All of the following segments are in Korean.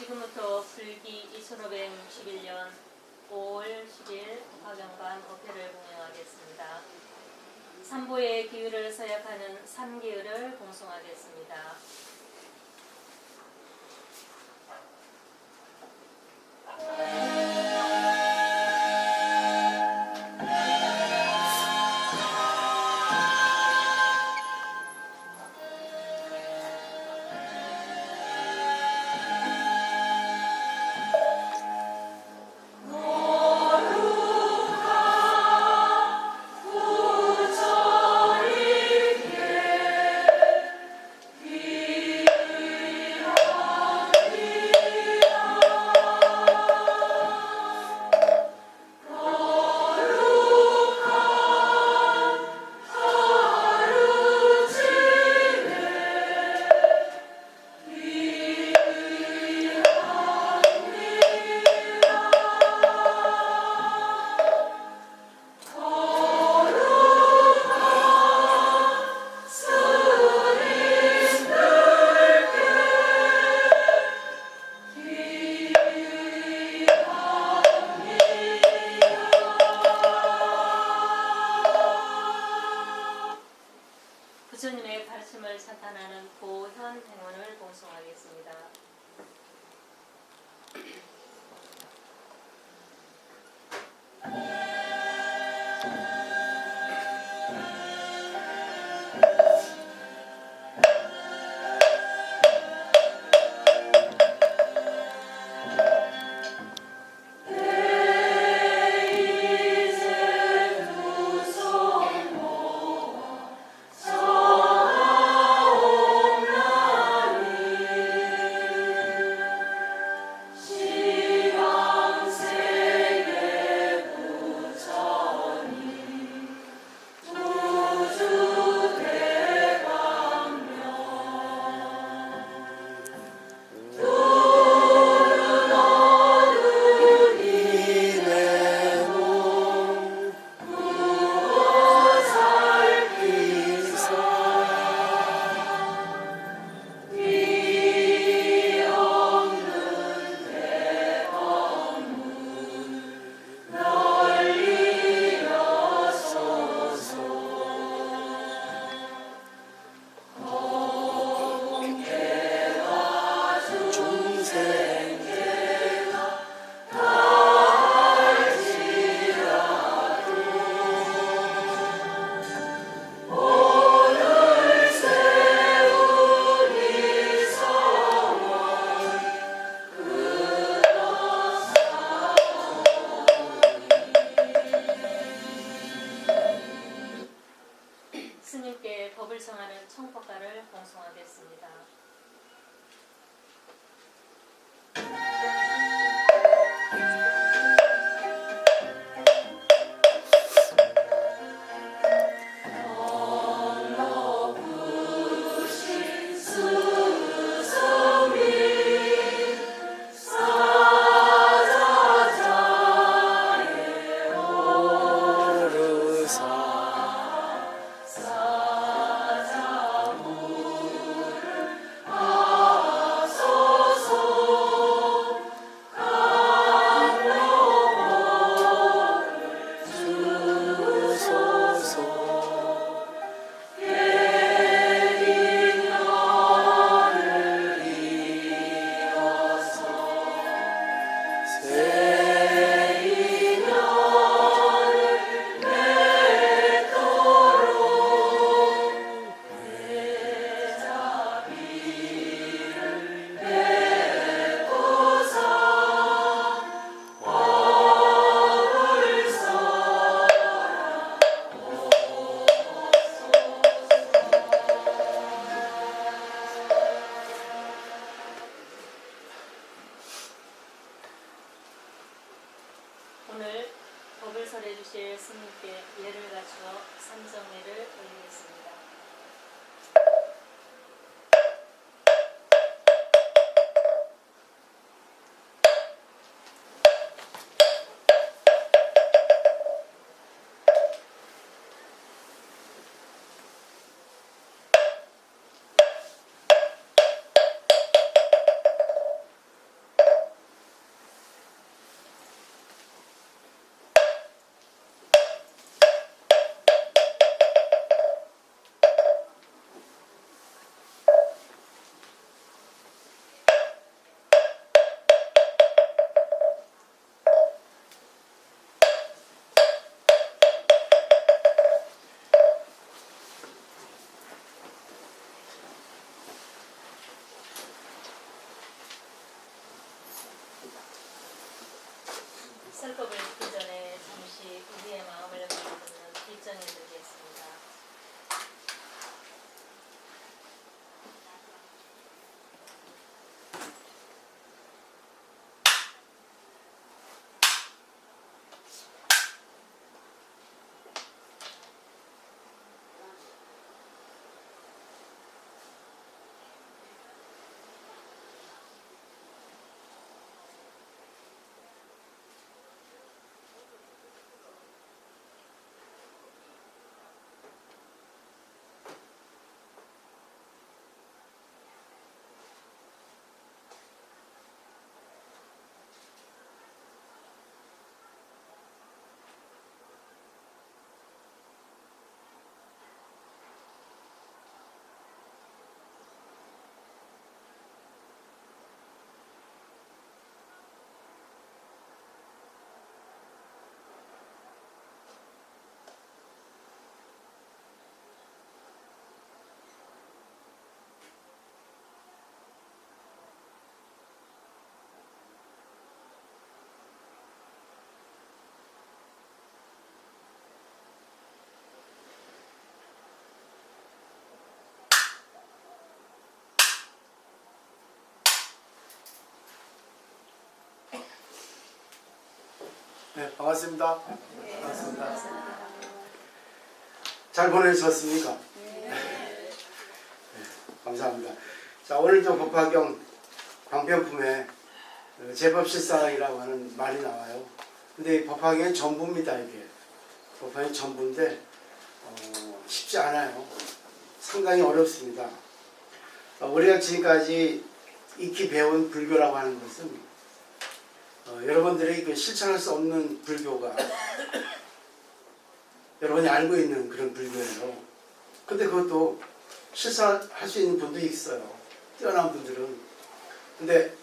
지금부터 불기 2561년 5월 10일 화경반 어패를 공양하겠습니다. 삼보의 기율을 서약하는 삼기율을 봉송하겠습니다. 부처님의 가르침을 찬탄하는 보현 행원을 봉송하겠습니다. 스님께 법을 청하는 청법가를 봉송하겠습니다. 오늘 법을 설해 주실 스님께 예를 갖추어 삼정례를 올리겠습니다. 네, 반갑습니다. 반갑습니다. 잘 보내셨습니까? 네, 감사합니다. 자, 오늘도 법화경 방편품에 제법실상이라고 하는 말이 나와요. 근데 이 법화경은 전부입니다. 이게 법화경이 전부인데 쉽지 않아요. 상당히 어렵습니다. 우리가 지금까지 익히 배운 불교라고 하는 것은 여러분들이 실천할 수 없는 불교가 여러분이 알고 있는 그런 불교예요. 근데 그것도 실천할 수 있는 분도 있어요. 뛰어난 분들은. 근데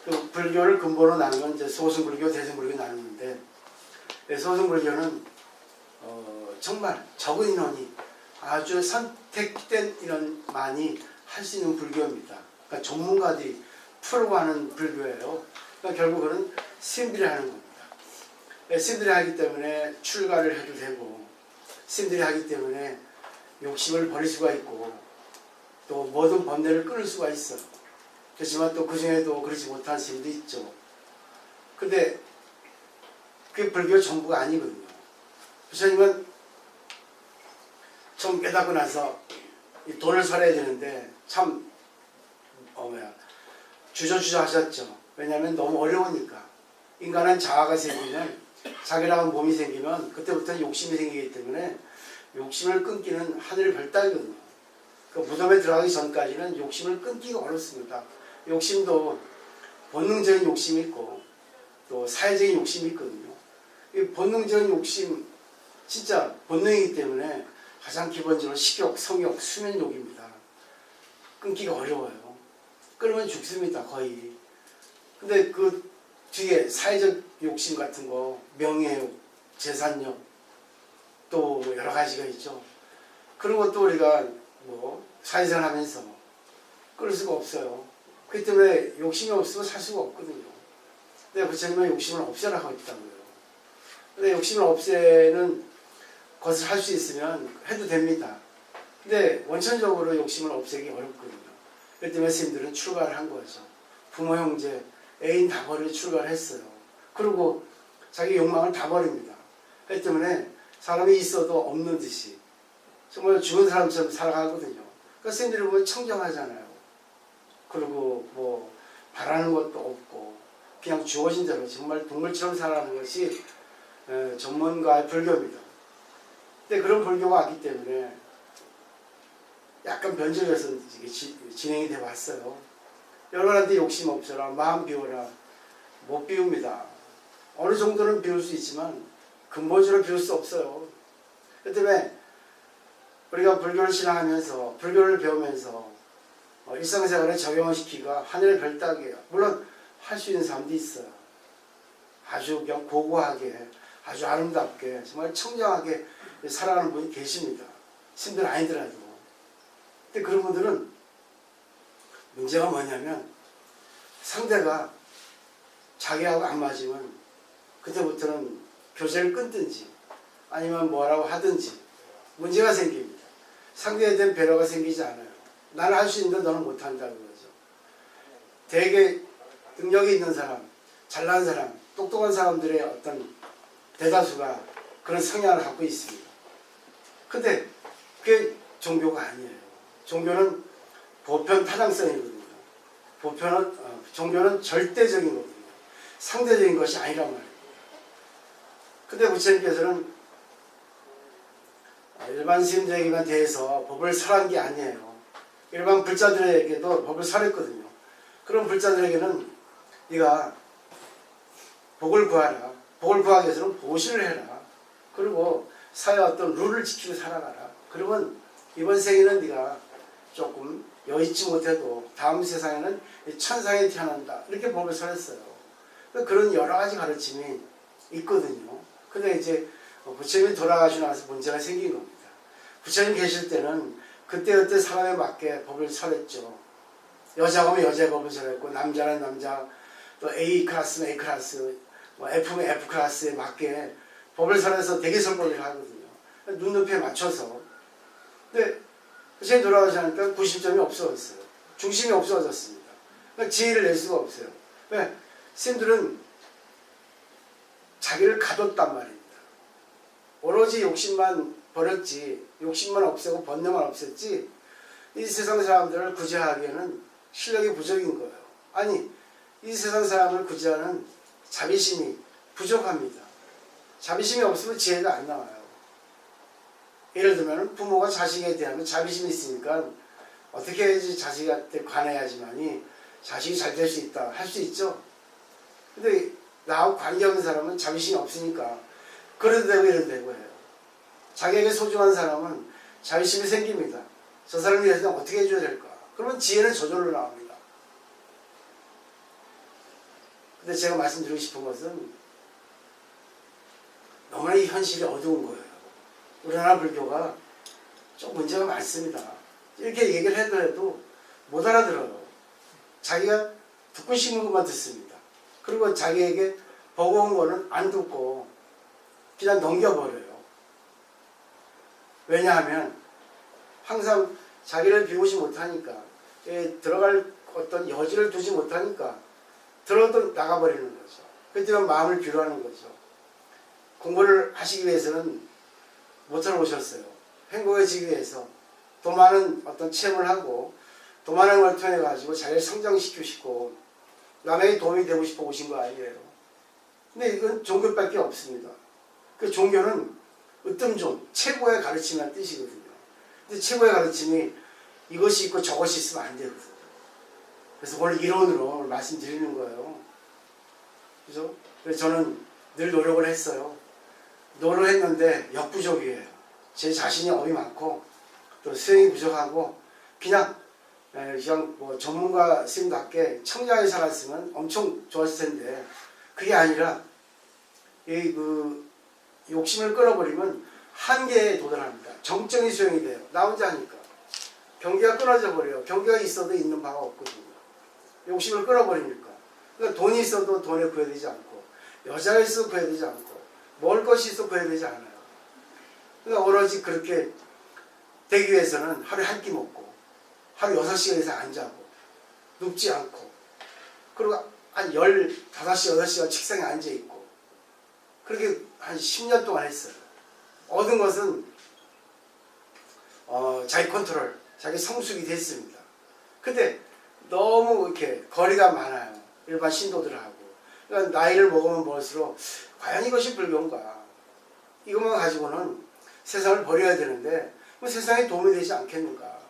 그 불교를 근본으로 나누면 이제 소승불교, 대승불교 나누는데 소승불교는 정말 적은 인원이 아주 선택된 인원만이 할 수 있는 불교입니다. 그러니까 전문가들이 풀고 하는 불교예요. 그러니까 결국은 스님들이 하는 겁니다. 스님들이 하기 때문에 출가를 해도 되고, 스님들이 하기 때문에 욕심을 버릴 수가 있고, 또 모든 번뇌를 끊을 수가 있어. 그렇지만 또 그 중에도 그렇지 못한 스님도 있죠. 근데 그게 불교 전부가 아니거든요. 부처님은 처음 깨닫고 나서 이 돈을 살아야 되는데 참 주저주저 하셨죠. 왜냐하면 너무 어려우니까. 인간은 자아가 생기면, 자기라는 몸이 생기면 그때부터 욕심이 생기기 때문에 욕심을 끊기는 하늘의 별따기거든요. 그 무덤에 들어가기 전까지는 욕심을 끊기가 어렵습니다. 욕심도 본능적인 욕심이 있고 또 사회적인 욕심이 있거든요. 이 본능적인 욕심, 진짜 본능이기 때문에 가장 기본적으로 식욕, 성욕, 수면욕입니다. 끊기가 어려워요. 끊으면 죽습니다, 거의. 근데 그 뒤에 사회적 욕심 같은 거, 명예욕, 재산욕, 또 여러 가지가 있죠. 그런 것도 우리가 사회생활 하면서 끊을 수가 없어요. 그렇기 때문에 욕심이 없으면 살 수가 없거든요. 근데 부처님은 욕심을 없애라 하고 있다고요. 근데 욕심을 없애는 것을 할 수 있으면 해도 됩니다. 근데 원천적으로 욕심을 없애기 어렵거든요. 그렇기 때문에 스님들은 출가를 한 거죠. 부모, 형제, 애인 다 버리고 출가를 했어요. 그리고 자기 욕망을 다 버립니다. 그렇기 때문에 사람이 있어도 없는 듯이 정말 죽은 사람처럼 살아가거든요. 그러니까 스님들이 보면 청정하잖아요. 그리고 바라는 것도 없고 그냥 주어진 대로 정말 동물처럼 살아가는 것이 전문가의 불교입니다. 근데 그런 불교가 왔기 때문에 약간 변질해서 진행이 돼 왔어요. 여러분한테 욕심 없어라, 마음 비워라. 못 비웁니다. 어느 정도는 비울 수 있지만 근본적으로 비울 수 없어요. 그 때문에 우리가 불교를 신앙하면서, 불교를 배우면서 일상생활에 적용을 시키기가 하늘의 별따기예요. 물론 할 수 있는 사람도 있어요. 아주 그냥 고고하게, 아주 아름답게, 정말 청정하게 살아가는 분이 계십니다. 스님들 아니더라도. 근데 그런 분들은 문제가 뭐냐면 상대가 자기하고 안 맞으면 그때부터는 교제를 끊든지 아니면 뭐라고 하든지 문제가 생깁니다. 상대에 대한 배려가 생기지 않아요. 나는 할 수 있는데 너는 못한다는 거죠. 되게 능력이 있는 사람, 잘난 사람, 똑똑한 사람들의 어떤 대다수가 그런 성향을 갖고 있습니다. 근데 그게 종교가 아니에요. 종교는 보편 타당성이거든요. 종교는 절대적인 거거든요. 상대적인 것이 아니란 말이에요. 근데 부처님께서는 일반 스님들에게만 대해서 법을 설한 게 아니에요. 일반 불자들에게도 법을 설했거든요. 그런 불자들에게는 네가 복을 구하라. 복을 구하기 위해서는 보시를 해라. 그리고 사회의 어떤 룰을 지키고 살아가라. 그러면 이번 생에는 네가 조금 여의치 못해도 다음 세상에는 천상에 태어난다. 이렇게 법을 설했어요. 그런 여러 가지 가르침이 있거든요. 근데 이제 부처님이 돌아가시고 나서 문제가 생긴 겁니다. 부처님 계실 때는 그때그때 사람에 맞게 법을 설했죠. 여자가 면 여자의 법을 설했고 남자는 남자, 또 A 클래스는 A 클래스, F는 F 클래스에 맞게 법을 설해서 대개설법을 하거든요. 눈높이에 맞춰서. 근데 부처님 돌아가시니까 구심점이 없어졌어요. 중심이 없어졌습니다. 그러니까 지혜를 낼 수가 없어요. 왜? 스님들은 자기를 가뒀단 말입니다. 오로지 욕심만 버렸지, 욕심만 없애고 번뇌만 없앴지, 이 세상 사람들을 구제하기에는 실력이 부족인 거예요. 아니, 이 세상 사람을 구제하는 자비심이 부족합니다. 자비심이 없으면 지혜가 안 나와요. 예를 들면 부모가 자식에 대한 자비심이 있으니까 어떻게 해야지 자식한테 관해야지만이 자식이 잘 될 수 있다 할 수 있죠. 근데 나하고 관계없는 사람은 자비심이 없으니까 그래도 되고 이래도 되고 해요. 자기에게 소중한 사람은 자비심이 생깁니다. 저 사람을 위해서 어떻게 해줘야 될까? 그러면 지혜는 저절로 나옵니다. 근데 제가 말씀드리고 싶은 것은 너무나 이 현실이 어두운 거예요. 우리나라 불교가 좀 문제가 많습니다. 이렇게 얘기를 해도 못 알아들어요. 자기가 듣고 싶은 것만 듣습니다. 그리고 자기에게 버거운 거는 안 듣고 그냥 넘겨버려요. 왜냐하면 항상 자기를 비우지 못하니까, 들어갈 어떤 여지를 두지 못하니까 들어도 나가버리는 거죠. 그때는 마음을 비우하는 거죠. 공부를 하시기 위해서는 모처럼 오셨어요. 행복해지기 위해서 더 많은 어떤 체험을 하고 더 많은 걸 통해 가지고 자기를 성장시키시고 남에게 도움이 되고 싶어 오신 거 아니에요. 근데 이건 종교밖에 없습니다. 그 종교는 으뜸종, 최고의 가르침이라는 뜻이거든요. 근데 최고의 가르침이 이것이 있고 저것이 있으면 안 되거든요. 그래서 오늘 이론으로 말씀드리는 거예요. 그죠? 그래서 저는 늘 노력을 했어요. 노력했는데 역부족이에요. 제 자신이 업이 많고 또 수행이 부족하고 그냥 뭐 전문가 스님답게 청량히 살았으면 엄청 좋았을 텐데 그게 아니라 욕심을 끊어버리면 한계에 도달합니다. 정적인 수행이 돼요. 나 혼자 하니까. 경계가 끊어져 버려요. 경계가 있어도 있는 바가 없거든요. 욕심을 끊어버리니까. 그러니까 돈이 있어도 돈에 구애되지 않고 여자가 있어도 구애되지 않고 먹을 것이 있어도 구애되지 않아요. 그러니까 오로지 그렇게 되기 위해서는 하루에 한 끼 먹고 하루 6시간 이상 안 자고 눕지 않고 그리고 한 15시간, 8시간 책상에 앉아있고 그렇게 한 10년 동안 했어요. 얻은 것은 자기 컨트롤, 자기 성숙이 됐습니다. 근데 너무 이렇게 거리가 많아요. 일반 신도들하고. 그러니까 나이를 먹으면 먹을수록 과연 이것이 불교인가? 이것만 가지고는 세상을 버려야 되는데 뭐 세상에 도움이 되지 않겠는가?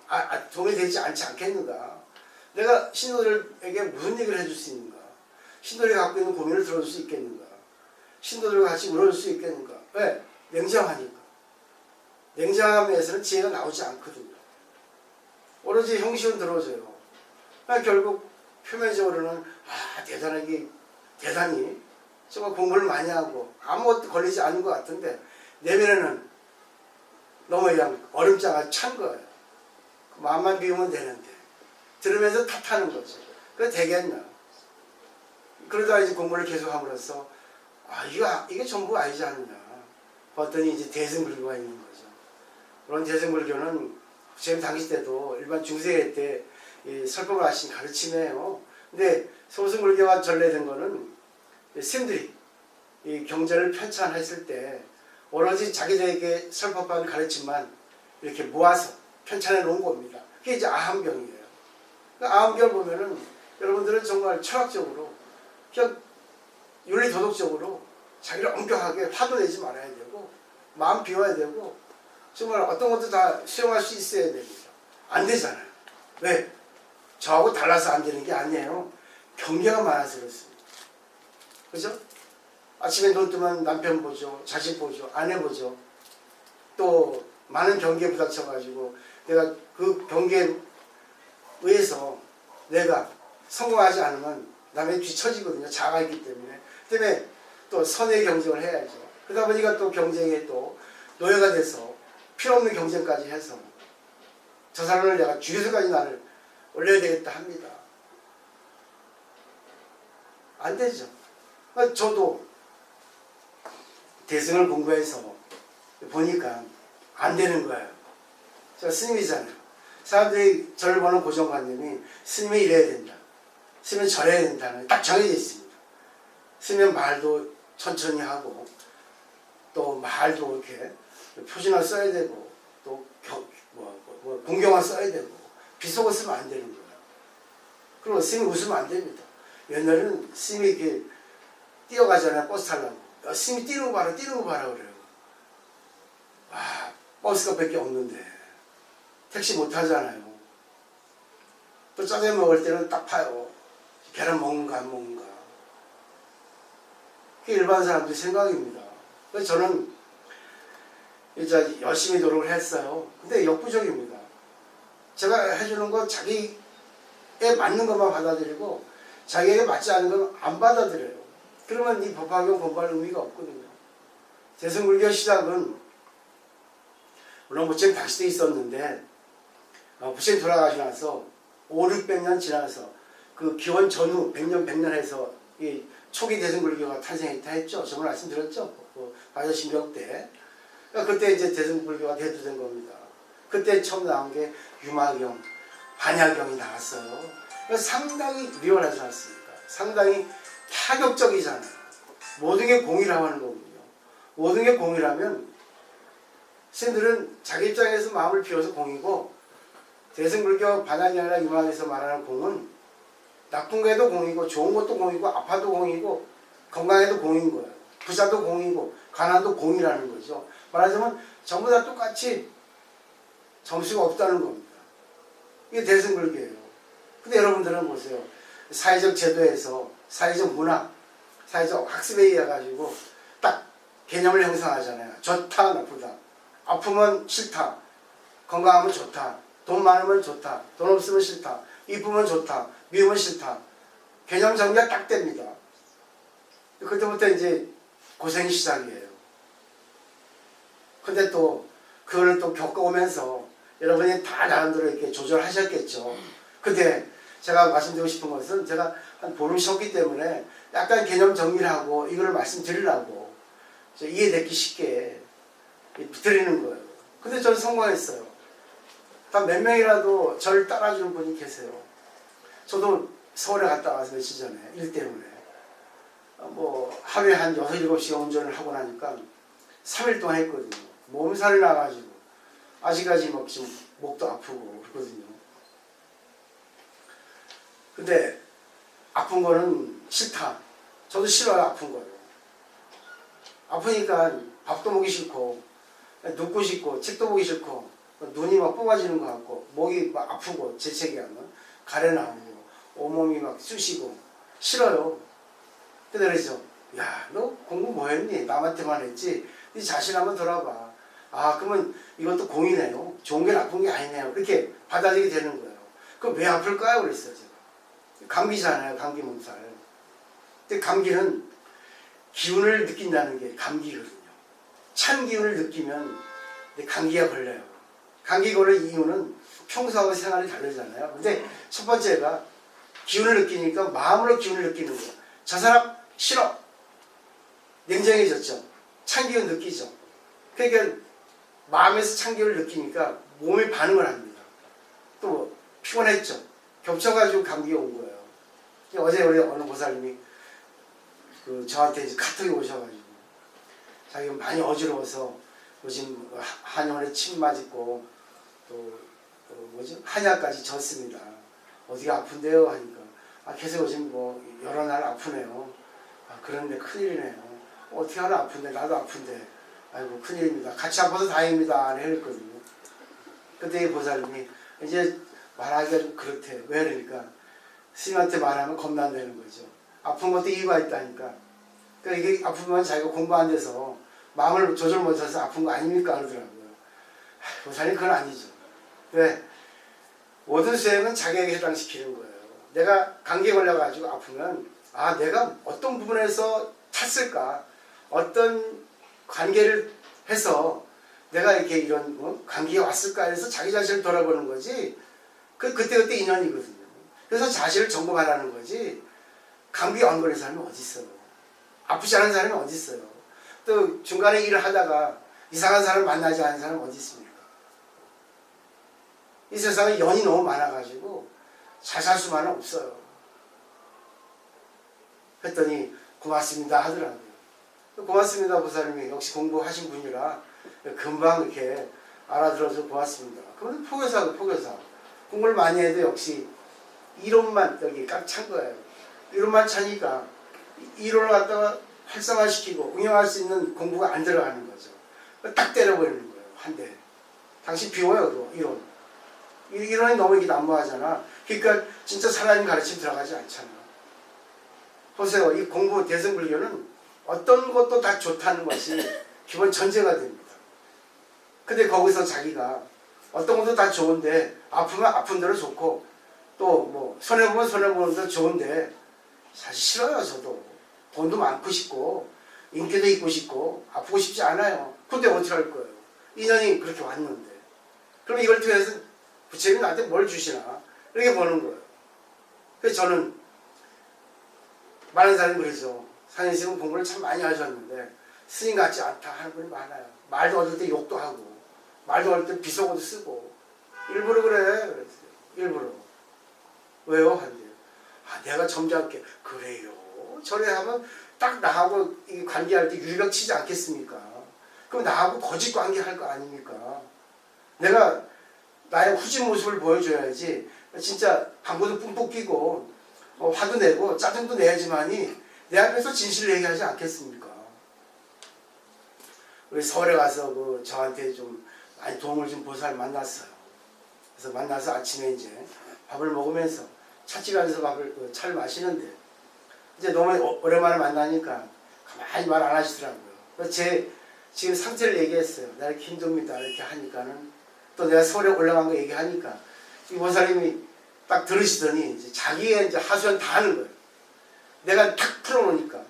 도움이 되지 않지 않겠는가? 내가 신도들에게 무슨 얘기를 해줄 수 있는가? 신도들이 갖고 있는 고민을 들어줄 수 있겠는가? 신도들과 같이 울어줄 수 있겠는가? 왜? 냉정하니까. 냉정함에서는 지혜가 나오지 않거든요. 오로지 형식은 들어줘요. 그러니까 결국 표면적으로는 대단히 정말 공부를 많이 하고 아무것도 걸리지 않은 것 같은데 내면에는 너무 그냥 얼음장을 찬 거예요. 마음만 비우면 되는데 들으면서 탓하는 거죠. 그게 되겠나? 그러다 이제 공부를 계속함으로써 이게 전부 아니지 않느냐. 봤더니 이제 대승불교가 있는 거죠. 그런 대승불교는 지금 당시 때도 일반 중세기 때 설법을 하신 가르침이에요. 근데 소승불교가 전래된 거는 스님들이 이 경전을 편찬했을 때 오로지 자기들에게 설법한 가르침만 이렇게 모아서 편찬해 놓은 겁니다. 그게 이제 아함경이에요. 그러니까 아함경을 보면은 여러분들은 정말 철학적으로 그냥 윤리도덕적으로 자기를 엄격하게 화도 내지 말아야 되고 마음 비워야 되고 정말 어떤 것도 다 수용할 수 있어야 됩니다. 안 되잖아요. 왜? 저하고 달라서 안 되는 게 아니에요. 경계가 많아서 그렇습니다. 그죠? 아침에 눈 뜨면 남편 보죠, 자식 보죠, 아내 보죠. 또 많은 경계에 부닥쳐가지고 내가 그 경계에 의해서 내가 성공하지 않으면 남의 뒤처지거든요. 자아가 있기 때문에. 때문에 또 선의 경쟁을 해야죠. 그러다 보니까 또 경쟁에 또 노예가 돼서 필요 없는 경쟁까지 해서 저 사람을 내가 죽여서까지 나를 올려야 되겠다 합니다. 안 되죠. 저도 대승을 공부해서 보니까 안 되는 거예요. 제가 스님이잖아요. 사람들이 저를 보는 고정관념이 스님이 이래야 된다. 스님은 저래야 된다는 딱 정해져 있습니다. 스님은 말도 천천히 하고 또 말도 이렇게 표준어 써야 되고 또 공경어 써야 되고 비속어 쓰면 안 되는 거예요. 그리고 스님이 웃으면 안 됩니다. 옛날에는 스님이 이렇게 뛰어가잖아요. 버스 타려고. 야, 스님이 뛰는 거 봐라 그래요. 와, 버스가 몇 개 없는데 택시 못 타잖아요. 또 짜장 먹을 때는 딱 봐요. 계란 먹는가 안 먹는가. 그게 일반 사람들 생각입니다. 그래서 저는 이제 열심히 노력을 했어요. 근데 역부족입니다. 제가 해주는 거 자기에 맞는 것만 받아들이고 자기에게 맞지 않는 건 안 받아들여요. 그러면 이 법화경 공부할 의미가 없거든요. 대승불교 시작은 물론 부처님 당시 때 있었는데 부처님 돌아가시고 나서 5, 600년 지나서 그 기원 전후 100년 해서 이 초기 대승불교가 탄생했다 했죠. 저번 말씀드렸죠. 바자신경 때. 그때 이제 대승불교가 대두된 겁니다. 그때 처음 나온 게 유마경, 반야경이 나왔어요. 상당히 리얼하지 않습니까? 상당히 파격적이잖아요. 모든 게 공이라고 하는 거군요. 모든 게 공이라면 스님들은 자기 입장에서 마음을 비워서 공이고 대승불교 반야경이나 유마경에서 말하는 공은 나쁜 것도 공이고 좋은 것도 공이고 아파도 공이고 건강에도 공인 거예요. 부자도 공이고 가난도 공이라는 거죠. 말하자면 전부 다 똑같이 점수가 없다는 겁니다. 이게 대승불교예요. 근데 여러분들은 보세요. 사회적 제도에서 사회적 문화, 사회적 학습에 의해 가지고 딱 개념을 형성하잖아요. 좋다, 나쁘다. 아프면 싫다. 건강하면 좋다. 돈 많으면 좋다. 돈 없으면 싫다. 이쁘면 좋다. 미우면 싫다. 개념 정리가 딱 됩니다. 그때부터 이제 고생이 시작이에요. 근데 또 그거를 또 겪어오면서 여러분이 다 나름대로 이렇게 조절하셨겠죠. 근데 제가 말씀드리고 싶은 것은 제가 한 보름 쉬었기 때문에 약간 개념 정리를 하고 이거를 말씀드리려고 이해되기 쉽게 드리는 거예요. 근데 저는 성공했어요. 단 몇 명이라도 저를 따라주는 분이 계세요. 저도 서울에 갔다 와서 며칠 전에 일 때문에 하루에 한 6, 7시간 운전을 하고 나니까 3일 동안 했거든요. 몸살이 나가지고 아직까지 지금 목도 아프고 그러거든요. 근데 아픈 거는 싫다. 저도 싫어요. 아픈 거요. 아프니까 밥도 먹기 싫고 눕고 싶고 책도 보기 싫고 눈이 막 뽑아지는 것 같고 목이 막 아프고 재채기 하면 가래 나오고 온몸이 막 쑤시고 싫어요. 근데 그러죠. 야, 너 공부 뭐 했니? 남한테만 했지. 네 자신 한번 돌아봐. 아, 그러면 이것도 공이네요. 좋은 게 나쁜 게 아니네요. 이렇게 받아들이게 되는 거예요. 그럼 왜 아플까요? 그랬어요. 제가. 감기잖아요. 감기 몸살. 근데 감기는 기운을 느낀다는 게 감기거든요. 찬 기운을 느끼면 감기가 걸려요. 감기 걸릴 이유는 평소하고 생활이 다르잖아요. 근데 첫 번째가 기운을 느끼니까 마음으로 기운을 느끼는 거예요. 저 사람 싫어. 냉정해졌죠. 찬 기운 느끼죠. 그러니까 마음에서 찬 기운을 느끼니까 몸이 반응을 합니다. 또 피곤했죠. 겹쳐가지고 감기가 온 거예요. 어제 우리 어느 보살님이 저한테 이제 카톡이 오셔가지고 자기가 많이 어지러워서 요즘 한의원에 침 맞고 또 한약까지 졌습니다. 어디가 아픈데요? 하니까 계속 요즘 여러 날 아프네요. 그런데 큰일이네요. 어떻게 하나 아픈데 나도 아픈데 아이고 큰일입니다. 같이 아파서 다행입니다. 했거든요. 그때 이 보살님이 이제 말하기가 좀 그렇대요. 왜 그러니까 스님한테 말하면 겁난다는 거죠. 아픈 것도 이유가 있다니까. 그러니까 이게 아프면 자기가 공부 안 돼서 마음을 조절 못해서 아픈 거 아닙니까? 그러더라고요. 보살님 그건 아니죠. 왜? 모든 수행은 자기에게 해당시키는 거예요. 내가 감기에 걸려가지고 아프면 내가 어떤 부분에서 탔을까? 어떤 관계를 해서 내가 이렇게 이런 감기가 왔을까 해서 자기 자신을 돌아보는 거지. 그때그때 인연이거든요. 그래서 자신을 점검하라는 거지. 감기 안 걸린 사람이 어디 있어요? 아프지 않은 사람이 어디 있어요? 또 중간에 일을 하다가 이상한 사람을 만나지 않은 사람이 어디 있습니까? 이 세상에 연이 너무 많아가지고 잘 살 수만은 없어요. 했더니 고맙습니다 하더라고요. 고맙습니다, 보살님이. 역시 공부하신 분이라 금방 이렇게 알아들어서 고맙습니다. 그런데 포교사. 공부를 많이 해도 역시 이론만 여기 꽉 찬 거예요. 이론만 차니까 이론을 갖다가 활성화시키고 응용할 수 있는 공부가 안 들어가는 거죠. 딱 때려버리는 거예요. 한 대. 당신 비워요, 그거, 이론. 이론이 너무 이게 난무하잖아. 그러니까 진짜 살아있는 가르침 들어가지 않잖아. 보세요. 이 공부 대승불교는 어떤 것도 다 좋다는 것이 기본 전제가 됩니다. 근데 거기서 자기가 어떤 것도 다 좋은데 아프면 아픈 대로 좋고 또 뭐 손해보면 손해보는 대로 좋은데 사실 싫어요. 저도 돈도 많고 싶고 인기도 있고 싶고 아프고 싶지 않아요. 근데 어떻게 할 거예요? 인연이 그렇게 왔는데 그럼 이걸 통해서 부처님이 나한테 뭘 주시나 이렇게 보는 거예요. 그래서 저는 많은 사람이 그러죠. 산인스님은 공부를 참 많이 하셨는데 스님 같지 않다 하는 분이 많아요. 말도 얻을 때 욕도 하고 말도 얻을 때 비속어도 쓰고 일부러 그래. 그랬어요. 일부러. 왜요? 한대요. 아, 내가 점잖게 그래요. 저래 하면 딱 나하고 이 관계할 때 유리벽 치지 않겠습니까? 그럼 나하고 거짓 관계할 거 아닙니까? 내가 나의 후진 모습을 보여줘야지 진짜 방구도 뿜뿍 끼고 화도 내고 짜증도 내야지만이 내 앞에서 진실을 얘기하지 않겠습니까? 우리 서울에 가서 그 저한테 좀 많이 도움을 준 보살 만났어요. 그래서 만나서 아침에 이제 밥을 먹으면서 찻집 안에서 차를 마시는데 이제 너무 오랜만에 만나니까 가만히 말 안 하시더라고요. 그래서 제 지금 상태를 얘기했어요. 나 이렇게 힘듭니다. 이렇게 하니까는 또 내가 서울에 올라간 거 얘기하니까 이 보살님이 딱 들으시더니 이제 자기의 이제 하소연 다 하는 거예요. 내가 탁 풀어놓으니까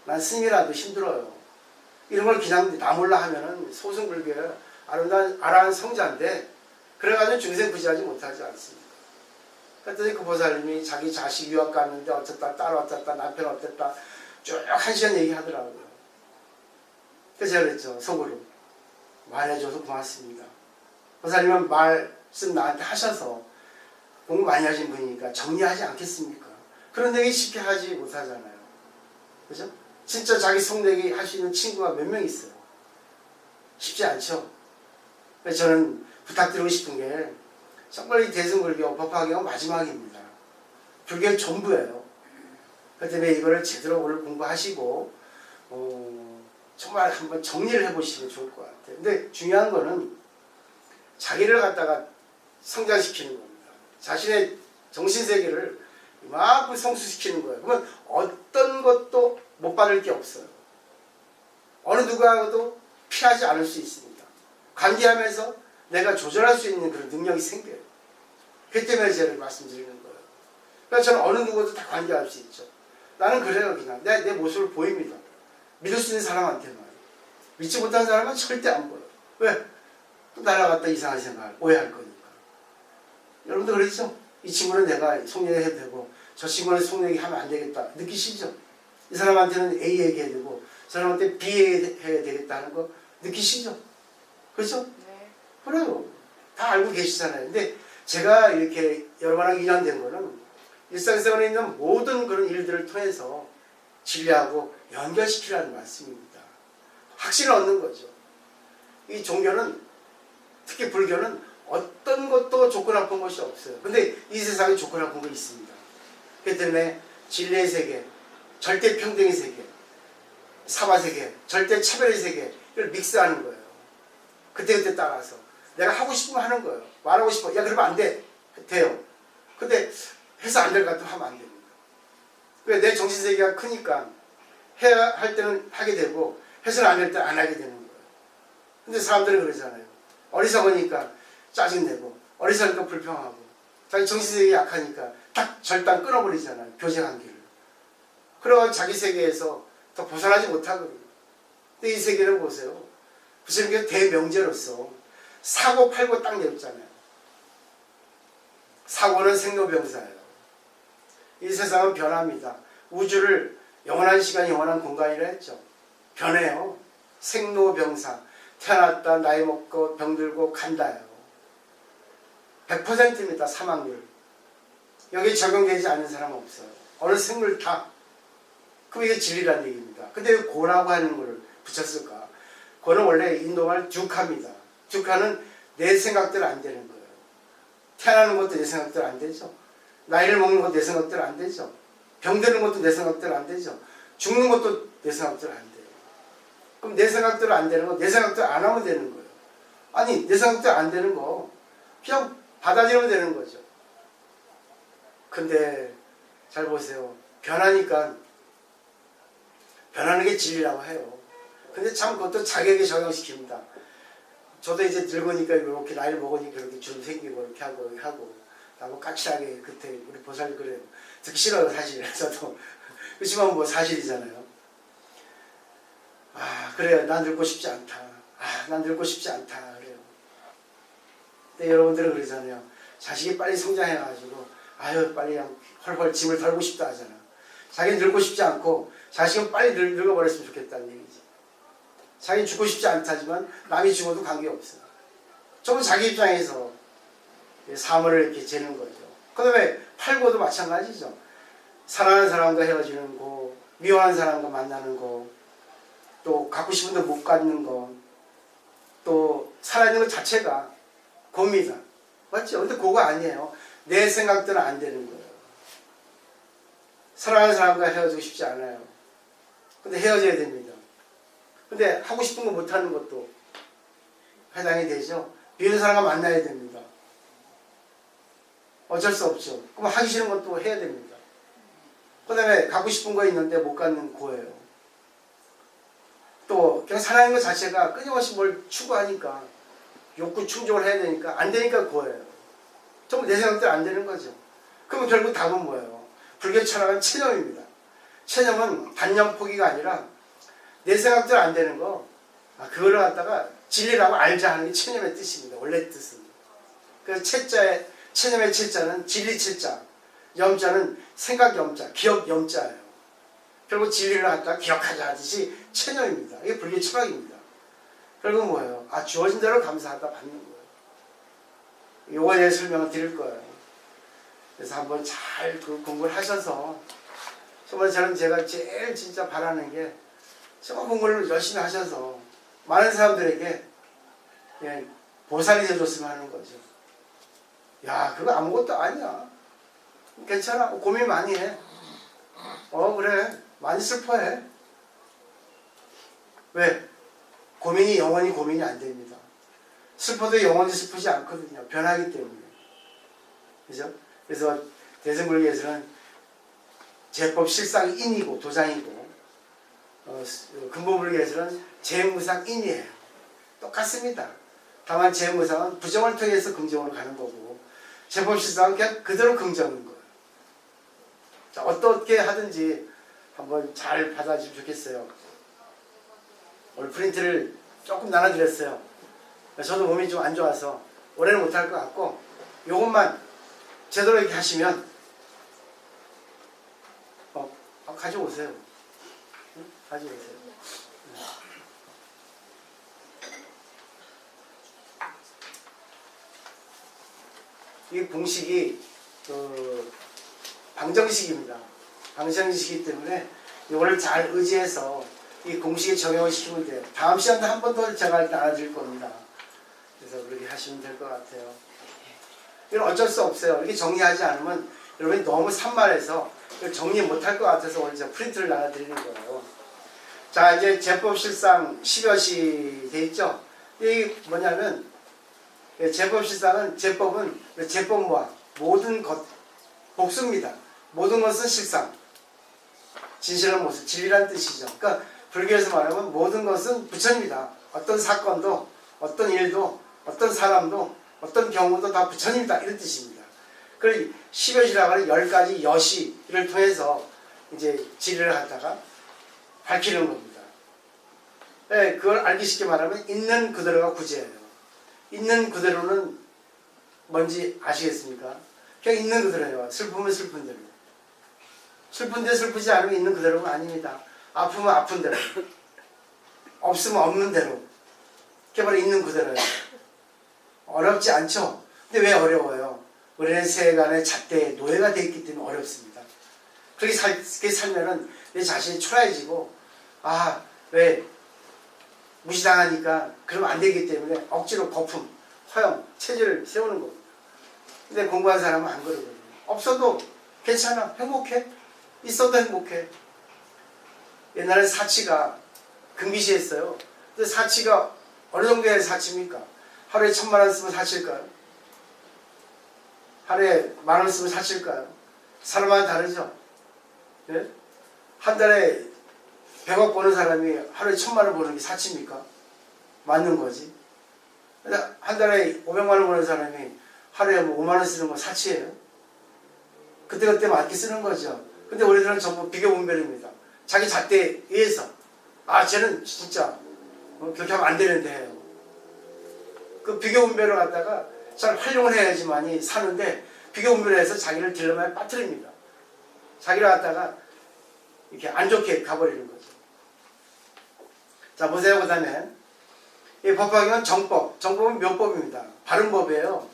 난 스님이라도 힘들어요. 이런 걸 그냥 나 몰라 하면은 소승불교의 아라한 성자인데 그래가지고 중생 부지하지 못하지 않습니까? 그랬더니 그 보살님이 자기 자식 유학 갔는데 어쨌다 딸 어쨌다 남편 어쨌다 쭉 1시간 얘기하더라고요. 그래서 제가 그랬죠. 속으로 말해줘서 고맙습니다. 보살님은 말씀 나한테 하셔서 공부 많이 하신 분이니까 정리하지 않겠습니까? 그런 얘기 쉽게 하지 못하잖아요. 그죠? 진짜 자기 속내기 할 수 있는 친구가 몇 명 있어요. 쉽지 않죠? 그래서 저는 부탁드리고 싶은 게 정말 이 대승불교 법화경은 마지막입니다. 불교의 전부예요. 그렇기 때문에 이거를 제대로 오늘 공부하시고 정말 한번 정리를 해보시면 좋을 것 같아요. 근데 중요한 거는 자기를 갖다가 성장시키는 겁니다. 자신의 정신세계를 이만큼 성숙시키는 거예요. 그러면 어떤 것도 못 받을 게 없어요. 어느 누구하고도 피하지 않을 수 있습니다. 관계하면서 내가 조절할 수 있는 그런 능력이 생겨요. 그 때문에 제가 말씀드리는 거예요. 그러니까 저는 어느 누구도 다 관계할 수 있죠. 나는 그래요. 그냥 내 모습을 보입니다. 믿을 수 있는 사람한테만. 믿지 못하는 사람은 절대 안 보여요. 왜? 또 날아갔다 이상한 생각을 오해할 거니까. 여러분도 그러시죠? 이 친구는 내가 속내해도 되고 저 친구는 속내기 하면 안 되겠다. 느끼시죠? 이 사람한테는 A 얘기해야 되고 저 사람한테 B 얘기해야 되겠다 하는 거 느끼시죠? 그렇죠? 네. 그래요. 다 알고 계시잖아요. 근데 제가 이렇게 여러 번 인연된 거는 일상생활에 있는 모든 그런 일들을 통해서 진리하고 연결시키라는 말씀입니다. 확신을 얻는 거죠. 이 종교는 특히 불교는 어떤 것도 조건 나쁜 것이 없어요. 근데 이 세상에 조건 나쁜 거 있습니다. 그렇기 때문에 진리의 세계, 절대 평등의 세계, 사바세계, 절대 차별의 세계 이걸 믹스하는 거예요. 그때그때 따라서 내가 하고 싶으면 하는 거예요. 말하고 싶어. 야 그러면 안 돼. 돼요. 근데 해서 안 될 것 같으면 하면 안 됩니다. 왜? 내 정신세계가 크니까 해야 할 때는 하게 되고 해서는 안 될 때 안 하게 되는 거예요. 근데 사람들은 그러잖아요. 어리석으니까 짜증내고 어리석으니까 불평하고 자기 정신세계가 약하니까 딱 절단 끊어버리잖아요. 교제관계를. 그래가지고 자기 세계에서 더 벗어나지 못하거든요. 근데 이 세계를 보세요. 부처님께서 대명제로서 사고 팔고 딱 내었잖아요. 사고는 생로병사예요. 이 세상은 변합니다. 우주를 영원한 시간, 영원한 공간이라 했죠. 변해요. 생로병사. 태어났다, 나이 먹고, 병들고, 간다요. 100%입니다. 사망률. 여기 적용되지 않는 사람은 없어요. 어느 생물 다 그럼 이게 진리라는 얘기입니다. 근데 왜 고라고 하는 걸 붙였을까? 고는 원래 인도말 듀카입니다. 듀카는 내 생각대로 안 되는 거예요. 태어나는 것도 내 생각대로 안 되죠. 나이를 먹는 것도 내 생각대로 안 되죠. 병드는 것도 내 생각대로 안 되죠. 죽는 것도 내 생각대로 안 돼요. 그럼 내 생각대로 안 되는 거 내 생각대로 안 하면 되는 거예요. 아니 내 생각대로 안 되는 거 그냥 받아들이면 되는 거죠. 근데 잘 보세요. 변하니까 변하는 게 진리라고 해요. 근데 참 그것도 자기에게 적용시킵니다. 저도 이제 늙으니까 이렇게 나이를 먹으니까 이렇게 주름 생기고 이렇게 하고 나고 까칠하게 그때 우리 보살이 그래요. 듣기 싫어요 사실. 저도 그렇지만 뭐 사실이잖아요. 아 그래요. 난 늙고 싶지 않다. 아 난 늙고 싶지 않다 그래요. 근데 여러분들은 그러잖아요. 자식이 빨리 성장해가지고 아유 빨리 그냥 헐헐 짐을 덜고 싶다 하잖아. 자기는 늙고 싶지 않고 자식은 빨리 늙어버렸으면 좋겠다는 얘기지. 자기는 죽고 싶지 않다지만 남이 죽어도 관계없어. 전부 자기 입장에서 사물을 이렇게 재는 거죠. 그 다음에 팔고도 마찬가지죠. 사랑하는 사람과 헤어지는 거, 미워하는 사람과 만나는 거, 또 갖고 싶은데 못 갖는 거, 또 살아있는 것 자체가 고입니다. 맞죠? 근데 그거 아니에요. 내 생각대로 안 되는 거예요. 사랑하는 사람과 헤어지고 싶지 않아요. 근데 헤어져야 됩니다. 근데 하고 싶은 거 못하는 것도 해당이 되죠. 미운 사람과 만나야 됩니다. 어쩔 수 없죠. 그럼 하기 싫은 것도 해야 됩니다. 그 다음에 갖고 싶은 거 있는데 못 갖는 거예요. 또 그냥 살아있는 것 자체가 끊임없이 뭘 추구하니까 욕구 충족을 해야 되니까 안 되니까 거예요. 전부 내 생각대로 안 되는 거죠. 그러면 결국 답은 뭐예요? 불교 철학은 체념입니다. 체념은 단념 포기가 아니라 내 생각대로 안 되는 거 그거를 갖다가 진리라고 알자 하는 게 체념의 뜻입니다. 원래 뜻은. 그래서 체념의 체자는 진리 체자, 염자는 생각 염자, 기억 염자예요. 결국 진리를 갖다가 기억하자 하듯이 체념입니다. 이게 불교 철학입니다. 결국 뭐예요? 주어진 대로 감사하다 받는 거예요. 요거에 대해 설명을 드릴 거예요. 그래서 한번 잘 공부를 하셔서 정말 저는 제가 제일 진짜 바라는 게 정말 공부를 열심히 하셔서 많은 사람들에게 보살이 되어줬으면 하는 거죠. 야 그거 아무것도 아니야. 괜찮아. 고민 많이 해. 그래. 많이 슬퍼해. 왜? 고민이 영원히 고민이 안 됩니다. 슬퍼도 영원히 슬프지 않거든요. 변하기 때문에. 그죠? 그래서 대승불교에서는 제법 실상 인이고 도장이고 근본불교에서는 재무상 인이에요. 똑같습니다. 다만 재무상은 부정을 통해서 긍정으로 가는 거고 제법 실상은 그냥 그대로 긍정인 거예요. 자, 어떻게 하든지 한번 잘 받아주시면 좋겠어요. 오늘 프린트를 조금 나눠드렸어요. 저도 몸이 좀 안 좋아서 올해는 못할 것 같고 요것만 제대로 이렇게 하시면 가져오세요. 응? 가져오세요. 이 공식이 방정식입니다. 방정식이기 때문에 이거를 잘 의지해서 이 공식에 적용을 시키면 돼요. 다음 시간도 한 번 더 제가 나눠드릴 겁니다. 그래서 그렇게 하시면 될 것 같아요. 이건 어쩔 수 없어요. 이렇게 정리하지 않으면 여러분이 너무 산만해서 정리 못할 것 같아서 오늘 제가 프린트를 나눠드리는 거예요. 자 이제 제법실상 10여시 돼 있죠. 이게 뭐냐면 제법실상은 제법은 제법과 모든 것 복수입니다. 모든 것은 실상 진실한 모습 진리란 뜻이죠. 그러니까 불교에서 말하면 모든 것은 부처입니다. 어떤 사건도 어떤 일도 어떤 사람도 어떤 경우도 다 부처님이다 이런 뜻입니다. 그리고 10여시라고 하는 10가지 여시를 통해서 이제 진리를 갖다가 밝히는 겁니다. 네, 그걸 알기 쉽게 말하면 있는 그대로가 구제예요. 있는 그대로는 뭔지 아시겠습니까? 그냥 있는 그대로예요. 슬프면 슬픈 대로. 슬픈데 슬프지 않으면 있는 그대로가 아닙니다. 아프면 아픈 대로. 없으면 없는 대로. 그게 바로 있는 그대로예요. 어렵지 않죠? 근데 왜 어려워요? 우리는 세간의 잣대에 노예가 되어 있기 때문에 어렵습니다. 그렇게 살면은 내 자신이 초라해지고 왜 무시당하니까 그러면 안 되기 때문에 억지로 거품, 허영, 체질을 세우는 겁니다. 근데 공부한 사람은 안 그러거든요. 없어도 괜찮아, 행복해, 있어도 행복해. 옛날에 사치가 금기시했어요. 근데 사치가 어느 정도의 사치입니까? 하루에 1000만 원 쓰면 사칠까요? 하루에 10,000원 쓰면 사칠까요? 사람마다 다르죠. 네? 한 달에 100억 버는 사람이 하루에 1000만 원 버는 게 사치입니까? 맞는 거지. 한 달에 500만 원 버는 사람이 하루에 5만 원 쓰는 건 사치예요. 그때그때 맞게 쓰는 거죠. 근데 우리들은 전부 비교분별입니다. 자기 잣대에 의해서 쟤는 진짜 그렇게 하면 안 되는데 해요. 그 비교분별을 갖다가 잘 활용을 해야지만이 사는데 비교분별을 해서 자기를 딜레마에 빠뜨립니다. 자기를 갖다가 이렇게 안 좋게 가버리는 거죠. 자, 보세요. 그 다음에 이 법화경은 정법. 정법은 묘법입니다. 바른 법이에요.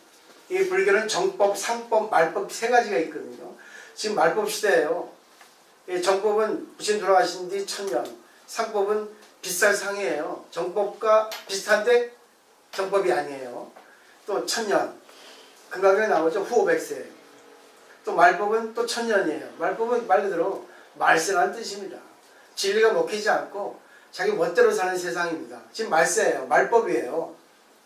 이 불교는 정법, 상법, 말법 세 가지가 있거든요. 지금 말법 시대예요. 이 정법은 부처님 돌아가신 뒤 1000년, 상법은 빗살 상이에요. 정법과 비슷한데 정법이 아니에요. 또 1000년, 금강경에 나오죠. 후 500세. 또 말법은 또 1000년이에요. 말법은 말 그대로 말세라는 뜻입니다. 진리가 먹히지 않고 자기 멋대로 사는 세상입니다. 지금 말세예요. 말법이에요.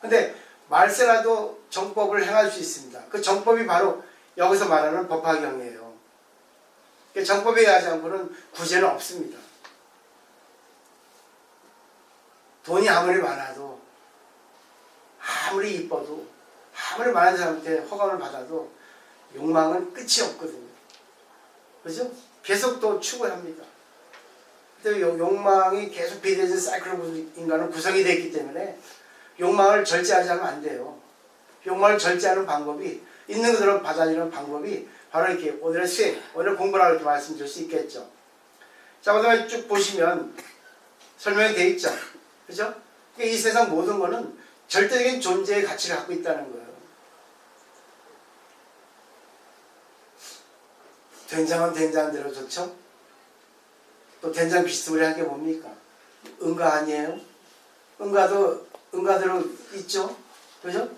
근데 말세라도 정법을 행할 수 있습니다. 그 정법이 바로 여기서 말하는 법화경이에요. 정법에 의하지 않고는 구제는 없습니다. 돈이 아무리 많아도, 아무리 이뻐도, 아무리 많은 사람한테 허감을 받아도 욕망은 끝이 없거든요. 그죠? 계속 또 추구합니다. 근데 욕망이 계속 비대해진 사이클로 인간은 구성이 되어 있기 때문에 욕망을 절제하지 않으면 안 돼요. 욕망을 절제하는 방법이, 있는 그대로 받아들이는 방법이 바로 이렇게 오늘의 수행, 오늘 공부라고 이렇게 말씀드릴 수 있겠죠. 자, 그다음에 쭉 보시면 설명이 되어 있죠. 그죠? 그러니까 이 세상 모든 거는 절대적인 존재의 가치를 갖고 있다는 거예요. 된장은 된장대로 좋죠? 또 된장 비스무리한 게 뭡니까? 응가 아니에요? 응가도 응가대로 있죠? 그죠?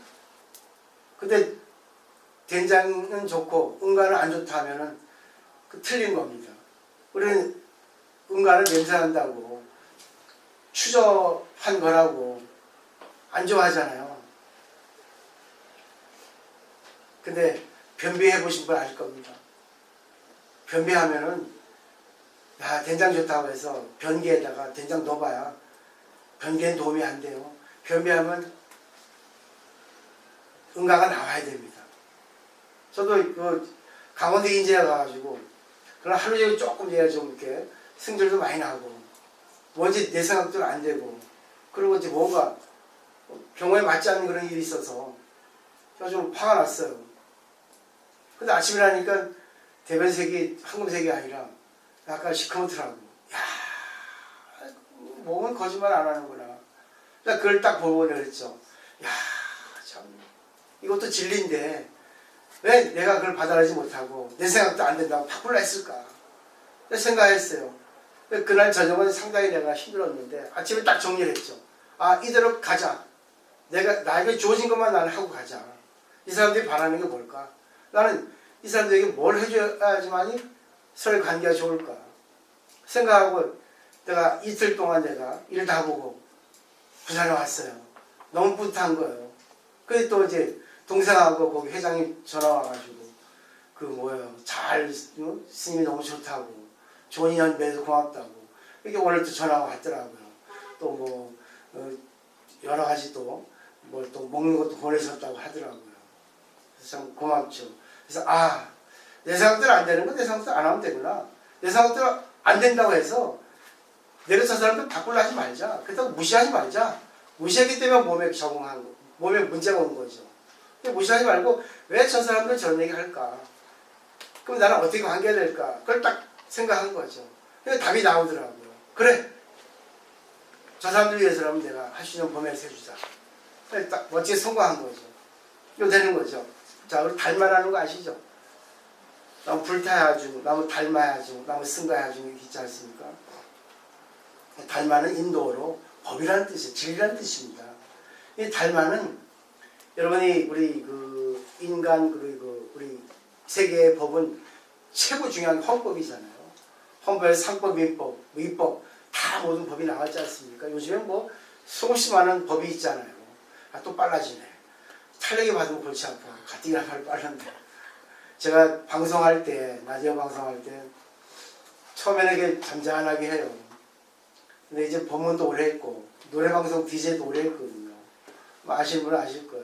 근데 된장은 좋고 응가는 안 좋다 하면은 틀린 겁니다. 우리는 응가는 냄새난다고 추접한 거라고 안 좋아하잖아요. 근데 변비해 보신 분 아실 겁니다. 변비하면은 된장 좋다고 해서 변기에다가 된장 넣어봐야 변기엔 도움이 안 돼요. 변비하면 응가가 나와야 됩니다. 저도 그 강원도 인제에 가가지고 그런 하루 종일 조금 내야 좀 이렇게 승질도 많이 나고 뭔지 내 생각도 안 되고 그리고 이제 뭔가 병원에 맞지 않는 그런 일이 있어서 제가 좀 화가 났어요. 근데 아침에 일어나니까 대변색이 황금색이 아니라 약간 시커멓더라고. 야, 몸은 거짓말 안 하는구나. 그걸 딱 보고 그랬죠. 야, 참 이것도 진리인데 왜 내가 그걸 받아들이지 못하고 내 생각도 안 된다고 바꾸려 했을까? 생각했어요. 그날 저녁은 상당히 내가 힘들었는데 아침에 딱 정리를 했죠. 이대로 가자. 나에게 주어진 것만 나는 하고 가자. 이 사람들이 바라는 게 뭘까? 나는 이 사람들에게 뭘 해줘야지만이 서로의 관계가 좋을까? 생각하고 내가 이틀 동안 내가 일 다 보고 부산에 왔어요. 너무 뿌듯한 거예요. 그래서 또 이제 동생하고 거기 회장이 전화 와가지고 스님이 너무 좋다고 좋은 인연 맺어서 고맙다고 이렇게 오늘 또 전화가 왔더라고요. 또 여러 가지 또 먹는 것도 보내셨다고 하더라고요. 그래서 참 고맙죠. 그래서 내 생각대로 안 되는 건 내 생각대로 안 하면 되구나. 내 생각대로 안 된다고 해서 내가 저 사람들 바꾸려 하지 말자. 그렇다고 무시하지 말자. 무시하기 때문에 몸에 적응한 거, 몸에 문제가 온 거죠. 무시하지 말고 왜 저 사람들은 저런 얘기 할까? 그럼 나는 어떻게 관계해야 될까? 그걸 딱 생각한 거죠. 그래서 답이 나오더라고요. 그래. 저 사람들 위해서라면 내가 할 수 있는 범위에서 해주자. 딱 멋지게 성공한 거죠. 이거 되는 거죠. 자, 우리 달말하는 거 아시죠? 나무 불타야 주고, 나무 닮아야 주고, 나무 승가야 주고 이렇게 있지 않습니까? 닮아는 인도어로 법이라는 뜻이에요. 진리라는 뜻입니다. 이 닮아는 여러분이 우리 그 인간 그리고 우리 세계의 법은 최고 중요한 헌법이잖아요. 헌법에 상법, 민법, 위법 다 모든 법이 나왔지 않습니까? 요즘엔 뭐 수없이 많은 법이 있잖아요. 아, 또 빨라지네. 탄력이 받으면 골치 아파. 가뜩이나 빠른데. 제가 방송할 때, 라디오 방송할 때 처음에는 이게 잠잠하게 해요. 근데 이제 법문도 오래 했고 노래방송 DJ도 오래 했거든요. 뭐 아시는 분은 아실 거예요.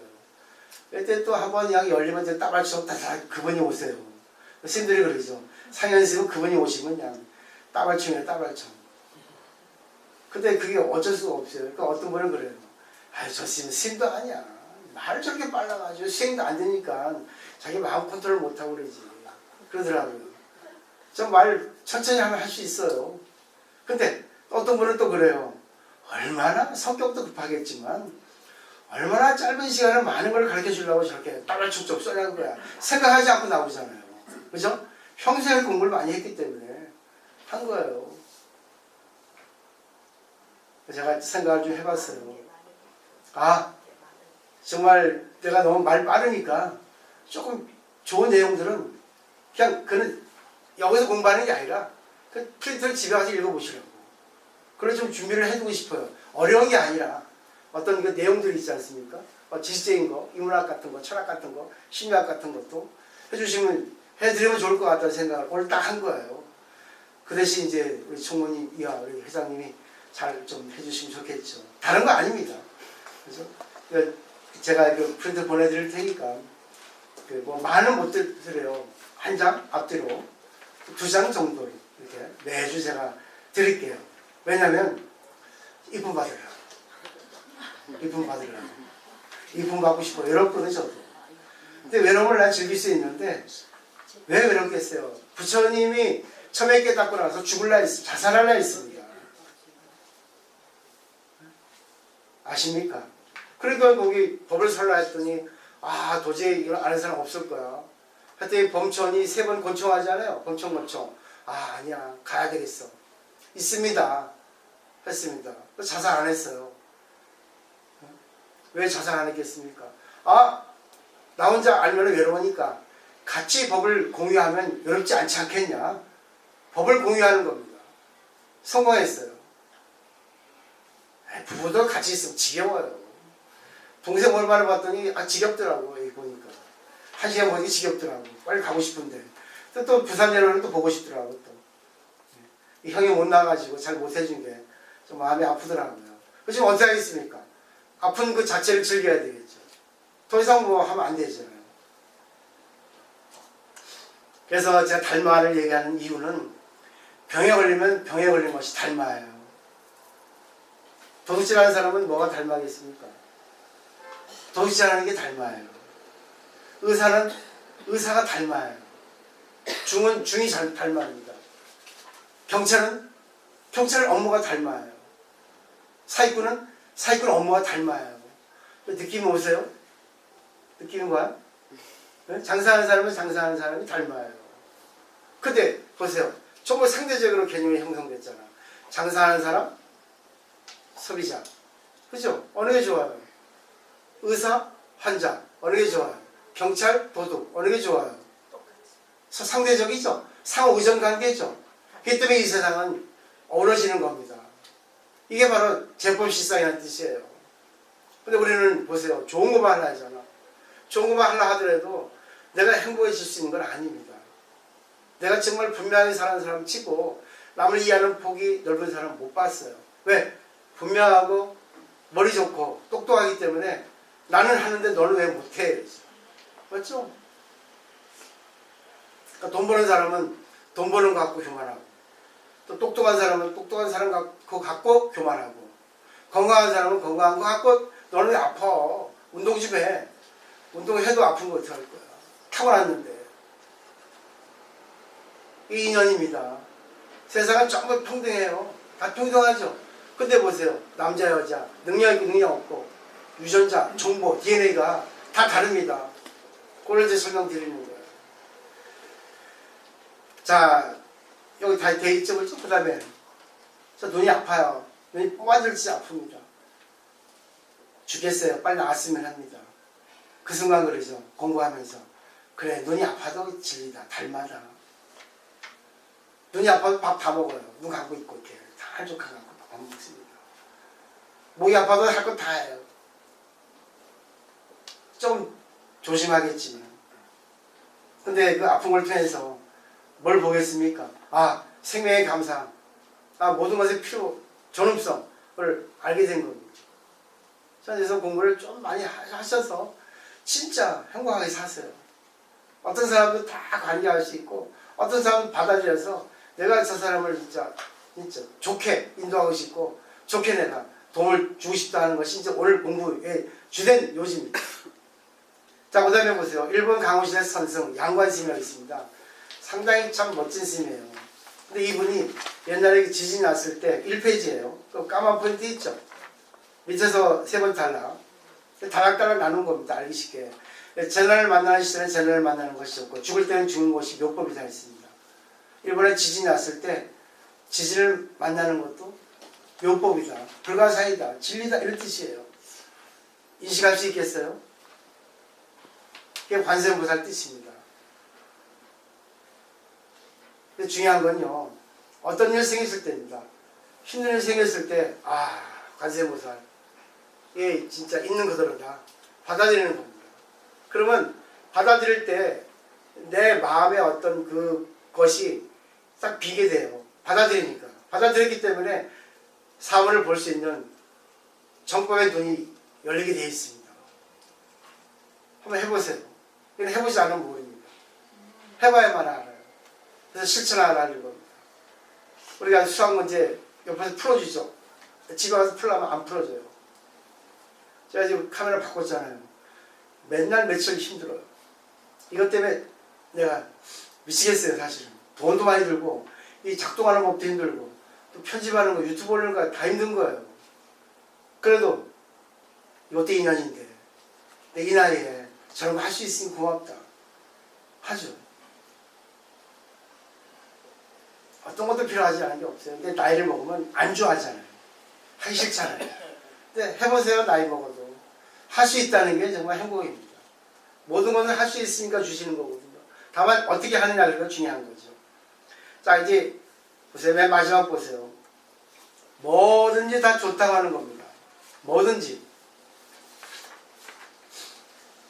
그때 또 한 번 약 열리면 이제 따발총 다 그분이 오세요. 스님들이 그러죠. 상현스님은 그분이 오시면 그냥 따발총이에요. 따발총. 근데 그게 어쩔 수가 없어요. 그러니까 어떤 분은 그래요. 아유 저 스님도 아니야. 말을 저렇게 빨라가지고 수행도 안 되니까 자기 마음 컨트롤 못하고 그러지. 그러더라고요. 저 말 천천히 하면 할 수 있어요. 근데 어떤 분은 또 그래요. 얼마나 성격도 급하겠지만 얼마나 짧은 시간에 많은 걸 가르쳐 주려고 저렇게 따발총총 써내는 거야. 생각하지 않고 나오잖아요. 그죠? 평소에 공부를 많이 했기 때문에 한 거예요. 제가 생각을 좀 해봤어요. 아, 정말 내가 너무 말 빠르니까 조금 좋은 내용들은 그냥 그는 여기서 공부하는 게 아니라 그 프린트를 집에 가서 읽어보시라고. 그래서 좀 준비를 해두고 싶어요. 어려운 게 아니라 어떤 그 내용들이 있지 않습니까? 지식적인 거, 인문학 같은 거, 철학 같은 거, 심리학 같은 것도 해주시면, 해드리면 좋을 것 같다는 생각을 오늘 딱 한 거예요. 그 대신 이제 우리 총무님이와 우리 회장님이 잘 좀 해주시면 좋겠죠. 다른 거 아닙니다. 그래서 제가 그 프린트 보내드릴 테니까 뭐 많은 못 드려요. 한 장 앞뒤로 2장 정도를 이렇게 매주 제가 드릴게요. 왜냐면 이쁨 받으려고. 이쁨 받으려고. 이쁨 받고 싶어요. 외롭거든 저도. 근데 외로움을 난 즐길 수 있는데 왜 외롭겠어요? 부처님이 처음에 깨닫고 나서 죽을라 했습니다. 자살할라 했습니다. 아십니까? 그러니까 거기 법을 설라 했더니 아 도저히 이걸 아는 사람 없을 거야. 하여튼 범천이 3번 권총하잖아요. 권총. 아 아니야 가야 되겠어. 있습니다. 했습니다. 자살 안 했어요. 왜 자살 안 했겠습니까? 아 나 혼자 알면 외로우니까 같이 법을 공유하면 외롭지 않지 않겠냐. 법을 공유하는 겁니다. 성공했어요. 부부도 같이 있으면 지겨워요. 동생 얼마나 봤더니 아 지겹더라고. 여기 보니까 1시간 보니까 지겹더라고. 빨리 가고 싶은데 또 부산 내려오는 또 보고 싶더라고. 또 이 형이 못 나가지고 잘 못 해준 게 좀 마음이 아프더라고요. 그 지금 어떻게 하겠습니까? 아픈 그 자체를 즐겨야 되겠죠. 더 이상 뭐 하면 안 되잖아요. 그래서 제가 달마를 얘기하는 이유는 병에 걸리면 병에 걸린 것이 달마예요. 도둑질하는 사람은 뭐가 달마겠습니까? 도둑질하는 게 달마예요. 의사는 의사가 달마예요. 중은 중이 달마입니다. 경찰은 경찰 업무가 달마예요. 사기꾼은 사기꾼 업무가 달마예요. 느낌이 오세요? 느낌이 뭐야? 장사하는 사람은 장사하는 사람이 달마예요. 근데 보세요. 정말 상대적으로 개념이 형성됐잖아. 장사하는 사람, 소비자. 그죠? 어느 게 좋아요? 의사, 환자. 어느 게 좋아요? 경찰, 도둑. 어느 게 좋아요? 상대적이죠? 상호 의존 관계죠? 그렇기 때문에 이 세상은 어우러지는 겁니다. 이게 바로 제법실상이라는 뜻이에요. 근데 우리는 보세요. 좋은 것만 하려 하잖아. 좋은 것만 하려 하더라도 내가 행복해질 수 있는 건 아닙니다. 내가 정말 분명하게 사는 사람 치고 남을 이해하는 폭이 넓은 사람 못 봤어요. 왜? 분명하고 머리 좋고 똑똑하기 때문에 나는 하는데 너는 왜 못해? 맞죠? 그러니까 돈 버는 사람은 돈 버는 거 갖고 교만하고 또 똑똑한 사람은 똑똑한 사람 갖고 교만하고 건강한 사람은 건강한 거 갖고 너는 왜 아파? 운동 좀 해. 운동해도 아픈 거 어떻게 할 거야? 타고났는데. 이 인연입니다. 세상은 전부 평등해요. 다 평등하죠. 근데 보세요. 남자 여자 능력 있고 능력 없고 유전자, 정보, DNA가 다 다릅니다. 그걸 이제 설명드리는 거예요. 자, 여기 다 돼 있죠, 그렇죠? 그 다음에 저 눈이 아파요. 눈이 뽑아질지 아픕니다. 죽겠어요. 빨리 나왔으면 합니다. 그 순간 그러죠. 공부하면서 그래, 눈이 아파도 진리다. 달마다. 눈이 아파도 밥 다 먹어요. 눈 감고 있고 이렇게 다 한쪽 감고 밥 먹습니다. 목이 아파도 할 건 다 해요. 좀 조심하겠지만. 근데 그 아픈 걸 통해서 뭘 보겠습니까? 아, 생명의 감사. 아, 모든 것의 필요, 존엄성을 알게 된 겁니다. 그래서 공부를 좀 많이 하셔서 진짜 행복하게 사세요. 어떤 사람도 다 관계할 수 있고 어떤 사람은 받아들여서 내가 저 사람을 진짜 좋게 인도하고 싶고 좋게 내가 도움을 주고 싶다는 것이 이제 오늘 공부의 주된 요지입니다. 자, 그 다음에 보세요. 일본 강호실의 선성 양관 스님이라고 있습니다. 상당히 참 멋진 스님이에요. 근데 이분이 옛날에 지진이 났을 때 1페이지예요. 그 까만 포인트 있죠? 밑에서 세 번 탈락. 다락다락 나눈 겁니다. 알기 쉽게. 재난을 만나는 시대는 재난을 만나는 것이었고 죽을 때는 죽는 것이 묘법이다 했습니다. 일본에 지진이 났을 때 지진을 만나는 것도 묘법이다. 불가사의다. 진리다. 이런 뜻이에요. 인식할 수 있겠어요? 그게 관세음보살 뜻입니다. 근데 중요한 건요. 어떤 일 생겼을 때입니다. 힘든 일 생겼을 때 아, 관세음보살 이게 진짜 있는 그대로다. 받아들이는 겁니다. 그러면 받아들일 때 내 마음의 어떤 그것이 딱 비게 돼요. 받아들이니까. 받아들였기 때문에 사물을 볼 수 있는 정법의 눈이 열리게 되어 있습니다. 한번 해보세요. 이건 해보지 않으면 모릅니다. 해봐야만 알아요. 그래서 실천하라는 겁니다. 우리가 수학 문제 옆에서 풀어주죠. 집에 가서 풀려면 안 풀어줘요. 제가 지금 카메라 바꿨잖아요. 맨날 며칠 힘들어요. 이것 때문에 내가 미치겠어요, 사실은. 돈도 많이 들고, 이 작동하는 법도 힘들고, 또 편집하는 거, 유튜브 올리는 거 다 힘든 거예요. 그래도 이것도 인연인데, 내 이 나이에 저런 거 할 수 있으니 고맙다. 하죠. 어떤 것도 필요하지 않은 게 없어요. 근데 나이를 먹으면 안 좋아하잖아요. 하기 싫잖아요. 근데 해보세요, 나이 먹어도. 할 수 있다는 게 정말 행복입니다. 모든 것을 할 수 있으니까 주시는 거거든요. 다만 어떻게 하느냐가 중요한 거죠. 자, 이제 보세요. 맨 마지막 보세요. 뭐든지 다 좋다고 하는 겁니다. 뭐든지.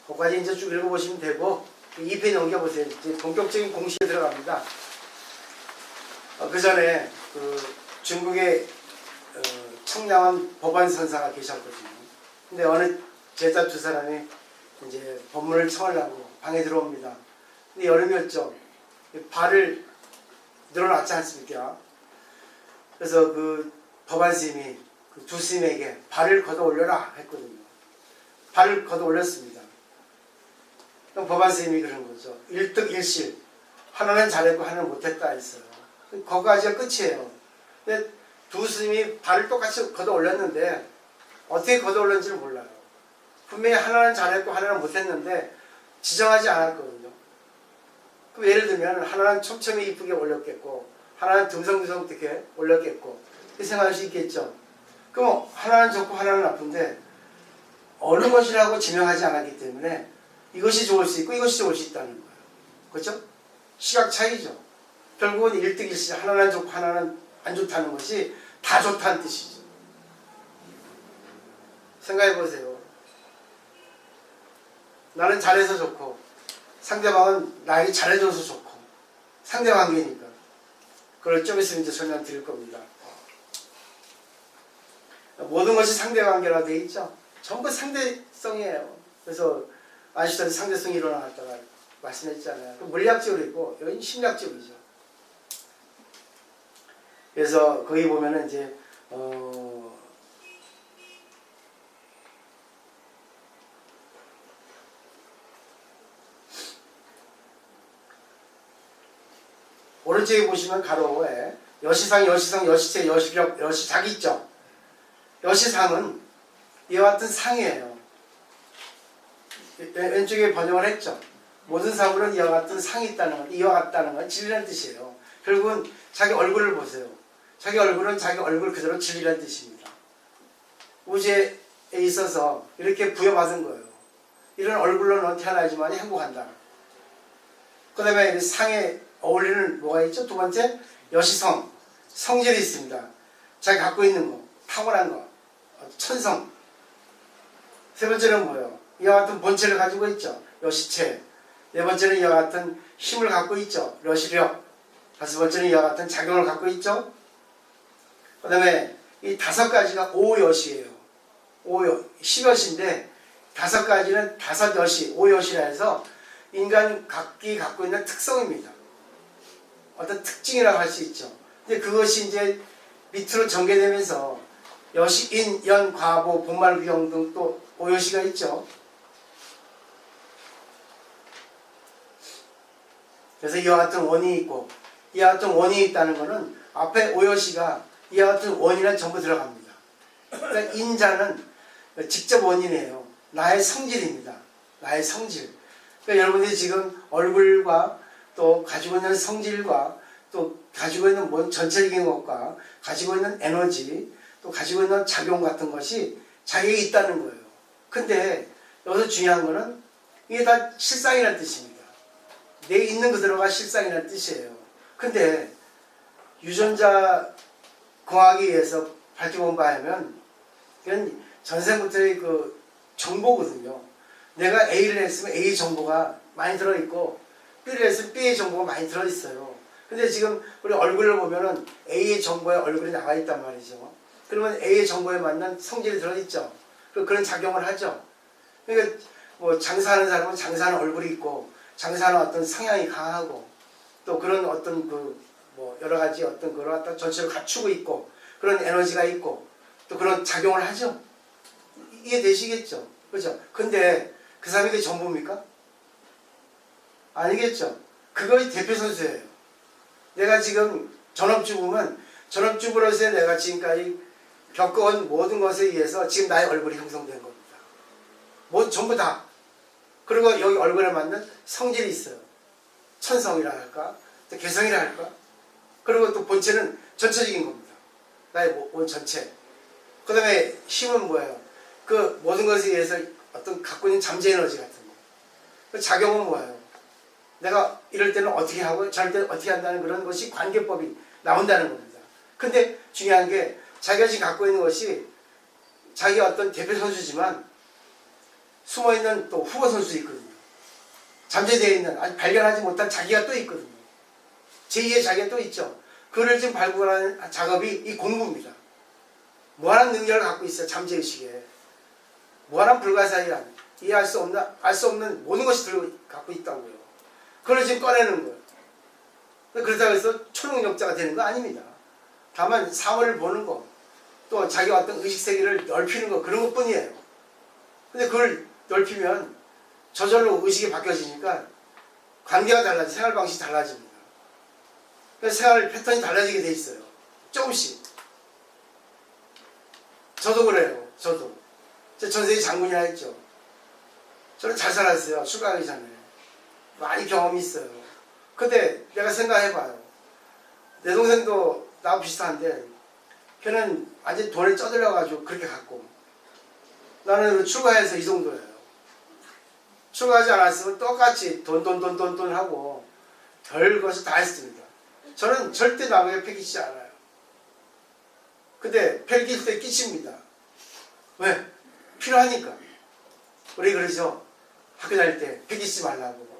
거기까지 이제 쭉 읽어보시면 되고 2페이지 넘겨보세요. 이제 본격적인 공식에 들어갑니다. 그 전에 중국의 청량한 법안선사가 계셨거든요. 근데 어느 제자 두 사람이 이제 법문을 청하려고 방에 들어옵니다. 근데 여름이었죠. 발을 늘어놨지 않습니까? 그래서 그 법안 스님이 그 두 스님에게 발을 걷어 올려라 했거든요. 발을 걷어 올렸습니다. 그럼 법안 스님이 그런 거죠. 일득일실. 하나는 잘했고 하나는 못했다 했어요. 거기까지가 끝이에요. 근데 두 스님이 발을 똑같이 걷어 올렸는데 어떻게 걷어 올렸는지를 몰라요. 분명히 하나는 잘했고 하나는 못했는데 지정하지 않았거든요. 그럼 예를 들면 하나는 촘촘히 이쁘게 올렸겠고 하나는 듬성듬성 이렇게 올렸겠고 이렇게 생각할 수 있겠죠. 그럼 하나는 좋고 하나는 나쁜데 어느 것이라고 지명하지 않았기 때문에 이것이 좋을 수 있고 이것이 좋을 수 있다는 거예요. 그렇죠? 시각 차이죠. 결국은 일득일실 하나는 좋고 하나는 안 좋다는 것이 다 좋다는 뜻이죠. 생각해 보세요. 나는 잘해서 좋고 상대방은 나에게 잘해줘서 좋고 상대관계니까 그걸 좀 있으면 이제 설명드릴 겁니다. 모든 것이 상대관계라 되어 있죠. 전부 상대성이에요. 그래서 아인슈타인 상대성이 일어났다가 말씀했잖아요. 물리학적으로 있고 여기는 심리학적이죠. 그래서 거기 보면은 이제 오른쪽에 보시면 가로에 여시상, 여시성, 여시체, 여시력, 여시작 있죠. 여시상은 이와 같은 상이에요. 왼쪽에 번역을 했죠. 모든 사물은 이와 같은 상이 있다는 것, 이와 같다는 건 진리라는 뜻이에요. 결국은 자기 얼굴을 보세요. 자기 얼굴은 자기 얼굴 그대로 진리라는 뜻입니다. 우주에 있어서 이렇게 부여받은 거예요. 이런 얼굴로 넌 태어나지만 행복한다. 그 다음에 상에 어울리는 뭐가 있죠? 두 번째, 여시성, 성질이 있습니다. 자기 갖고 있는 거, 타고난 거, 천성. 세 번째는 뭐예요? 이와 같은 본체를 가지고 있죠. 여시체. 네 번째는 이와 같은 힘을 갖고 있죠. 여시력. 다섯 번째는 이와 같은 작용을 갖고 있죠. 그 다음에 이 다섯 가지가 오여시예요. 십여시인데 다섯 가지는 다섯 여시, 오여시라 해서 인간 각기 갖고 있는 특성입니다. 어떤 특징이라고 할 수 있죠. 근데 그것이 이제 밑으로 전개되면서 여시, 인, 연, 과보, 본말, 귀형 등 또 오여시가 있죠. 그래서 이와 같은 원이 있고, 이와 같은 원이 있다는 것은 앞에 오여시가 이와 같은 원이란 전부 들어갑니다. 그러니까 인자는 직접 원인이에요. 나의 성질입니다. 나의 성질. 그러니까 여러분들이 지금 얼굴과 또 가지고 있는 성질과 또 가지고 있는 전체적인 것과 가지고 있는 에너지 또 가지고 있는 작용 같은 것이 자기에게 있다는 거예요. 근데 여기서 중요한 거는 이게 다 실상이라는 뜻입니다. 내 있는 그대로가 실상이라는 뜻이에요. 근데 유전자 공학에 의해서 밝혀본 바에 하면 이건 전생부터의 그 정보거든요. 내가 A를 했으면 A 정보가 많이 들어있고 B를 했으면 B의 정보가 많이 들어있어요. 근데 지금 우리 얼굴을 보면은 A의 정보에 얼굴이 나와 있단 말이죠. 그러면 A의 정보에 맞는 성질이 들어있죠. 그런 작용을 하죠. 그러니까 뭐 장사하는 사람은 장사하는 얼굴이 있고 장사하는 어떤 성향이 강하고 또 그런 어떤 그 뭐 여러 가지 어떤 그런 어떤 전체를 갖추고 있고 그런 에너지가 있고 또 그런 작용을 하죠. 이해되시겠죠? 그죠? 근데 그 사람이 그게 전부입니까? 아니겠죠? 그거의 대표 선수예요. 내가 지금 전업주부면 전업주부로서의 내가 지금까지 겪어온 모든 것에 의해서 지금 나의 얼굴이 형성된 겁니다. 뭐 전부 다. 그리고 여기 얼굴에 맞는 성질이 있어요. 천성이라 할까? 또 개성이라 할까? 그리고 또 본체는 전체적인 겁니다. 나의 온 전체. 그 다음에 힘은 뭐예요? 그 모든 것에 의해서 어떤 갖고 있는 잠재 에너지 같은 거. 그 작용은 뭐예요? 내가 이럴 때는 어떻게 하고 저럴 때는 어떻게 한다는 그런 것이 관계법이 나온다는 겁니다. 근데 중요한 게 자기가 지금 갖고 있는 것이 자기가 어떤 대표 선수지만 숨어있는 또 후보 선수 있거든요. 잠재되어 있는 아직 발견하지 못한 자기가 또 있거든요. 제2의 자기가 또 있죠. 그를 지금 발굴하는 작업이 이 공부입니다. 무한한 능력을 갖고 있어요. 잠재의식에. 무한한 불가사의란 이해할 수 없는, 알 수 없는 모든 것이 갖고 있다고요. 그걸 지금 꺼내는 거예요. 그렇다고 해서 초능력자가 되는 거 아닙니다. 다만 사물을 보는 거, 또 자기가 어떤 의식세계를 넓히는 거 그런 것 뿐이에요. 근데 그걸 넓히면 저절로 의식이 바뀌어지니까 관계가 달라지고 생활 방식이 달라집니다. 그래서 생활 패턴이 달라지게 돼 있어요. 조금씩. 저도 그래요. 저도. 제 전세기 장군이라 했죠. 저는 잘 살았어요. 출가하기 전에. 많이 경험이 있어요. 근데 내가 생각해봐요. 내 동생도 나하고 비슷한데 걔는 완전 돈에 쩌들려가지고 그렇게 갔고 나는 출가해서 이 정도예요. 출가하지 않았으면 똑같이 돈 하고 별것을 다 했습니다. 저는 절대 남에게 패기치지 않아요. 근데 패기칠 때 끼칩니다. 왜? 필요하니까. 우리 그러죠. 학교 다닐 때 패기치지 말라고.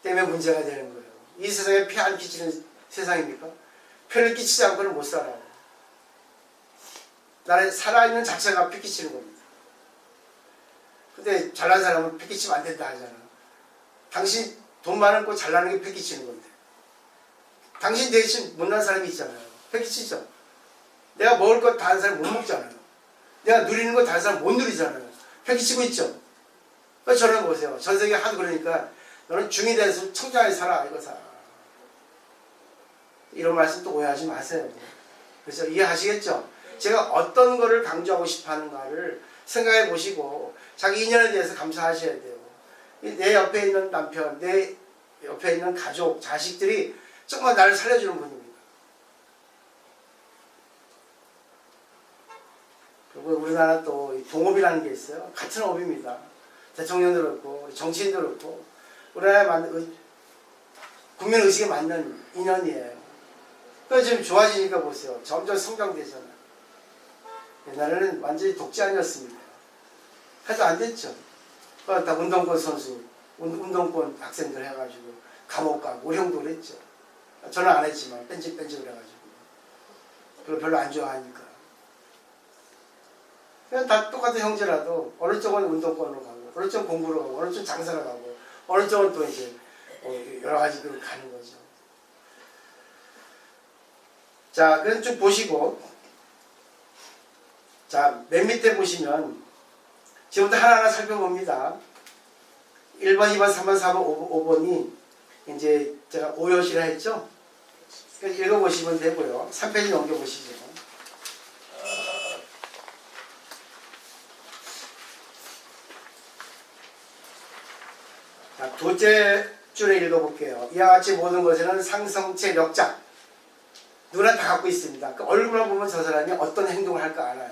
때문에 문제가 되는 거예요. 이 세상에 폐 안 끼치는 세상입니까? 폐를 끼치지 않고는 못 살아요. 나는 살아있는 자체가 폐 끼치는 겁니다. 근데 잘난 사람은 폐 끼치면 안 된다 하잖아. 당신 돈 많고 잘나는 게 폐 끼치는 건데. 당신 대신 못난 사람이 있잖아요. 폐 끼치죠. 내가 먹을 것 다른 사람 못 먹잖아요. 내가 누리는 거 다른 사람 못 누리잖아요. 폐 끼치고 있죠. 그래서 저는 보세요. 전 세계 하도 그러니까 너는 중이 돼서 청장에 살아 이거 살아. 이런 말씀 또 오해하지 마세요. 그래서 이해하시겠죠? 제가 어떤 거를 강조하고 싶어 하는가를 생각해 보시고 자기 인연에 대해서 감사하셔야 돼요. 내 옆에 있는 남편, 내 옆에 있는 가족, 자식들이 정말 나를 살려주는 분입니다. 그리고 우리나라 또 동업이라는 게 있어요. 같은 업입니다. 대통령도 그렇고 정치인도 그렇고 우리나라의 국민 의식에 맞는 인연이에요. 그래서 지금 좋아지니까 보세요. 점점 성장되잖아요. 옛날에는 완전히 독재 아니었습니까? 해도 안 됐죠. 다 운동권 선수, 운동권 학생들 해가지고 감옥 가고 우리 형도 그랬죠. 저는 안 했지만 뺀직을 해가지고 그걸 별로 안 좋아하니까. 그냥 다 똑같은 형제라도 어느 쪽은 운동권으로 가고 어느 쪽은 공부로 가고 어느 쪽은 장사를 가고 어느 쪽은 또 이제 여러 가지 그 가는 거죠. 자, 그럼 좀 보시고, 자, 맨 밑에 보시면 지금부터 하나하나 살펴봅니다. 1번, 2번, 3번, 4번, 5번이 이제 제가 오요시라 했죠? 그러니까 읽어보시면 되고요. 3페이지 넘겨보시죠. 자, 둘째 줄에 읽어볼게요. 이와 같이 모든 것에는 상성체 력작. 누구나 다 갖고 있습니다. 그 얼굴만 보면 저 사람이 어떤 행동을 할까 알아요.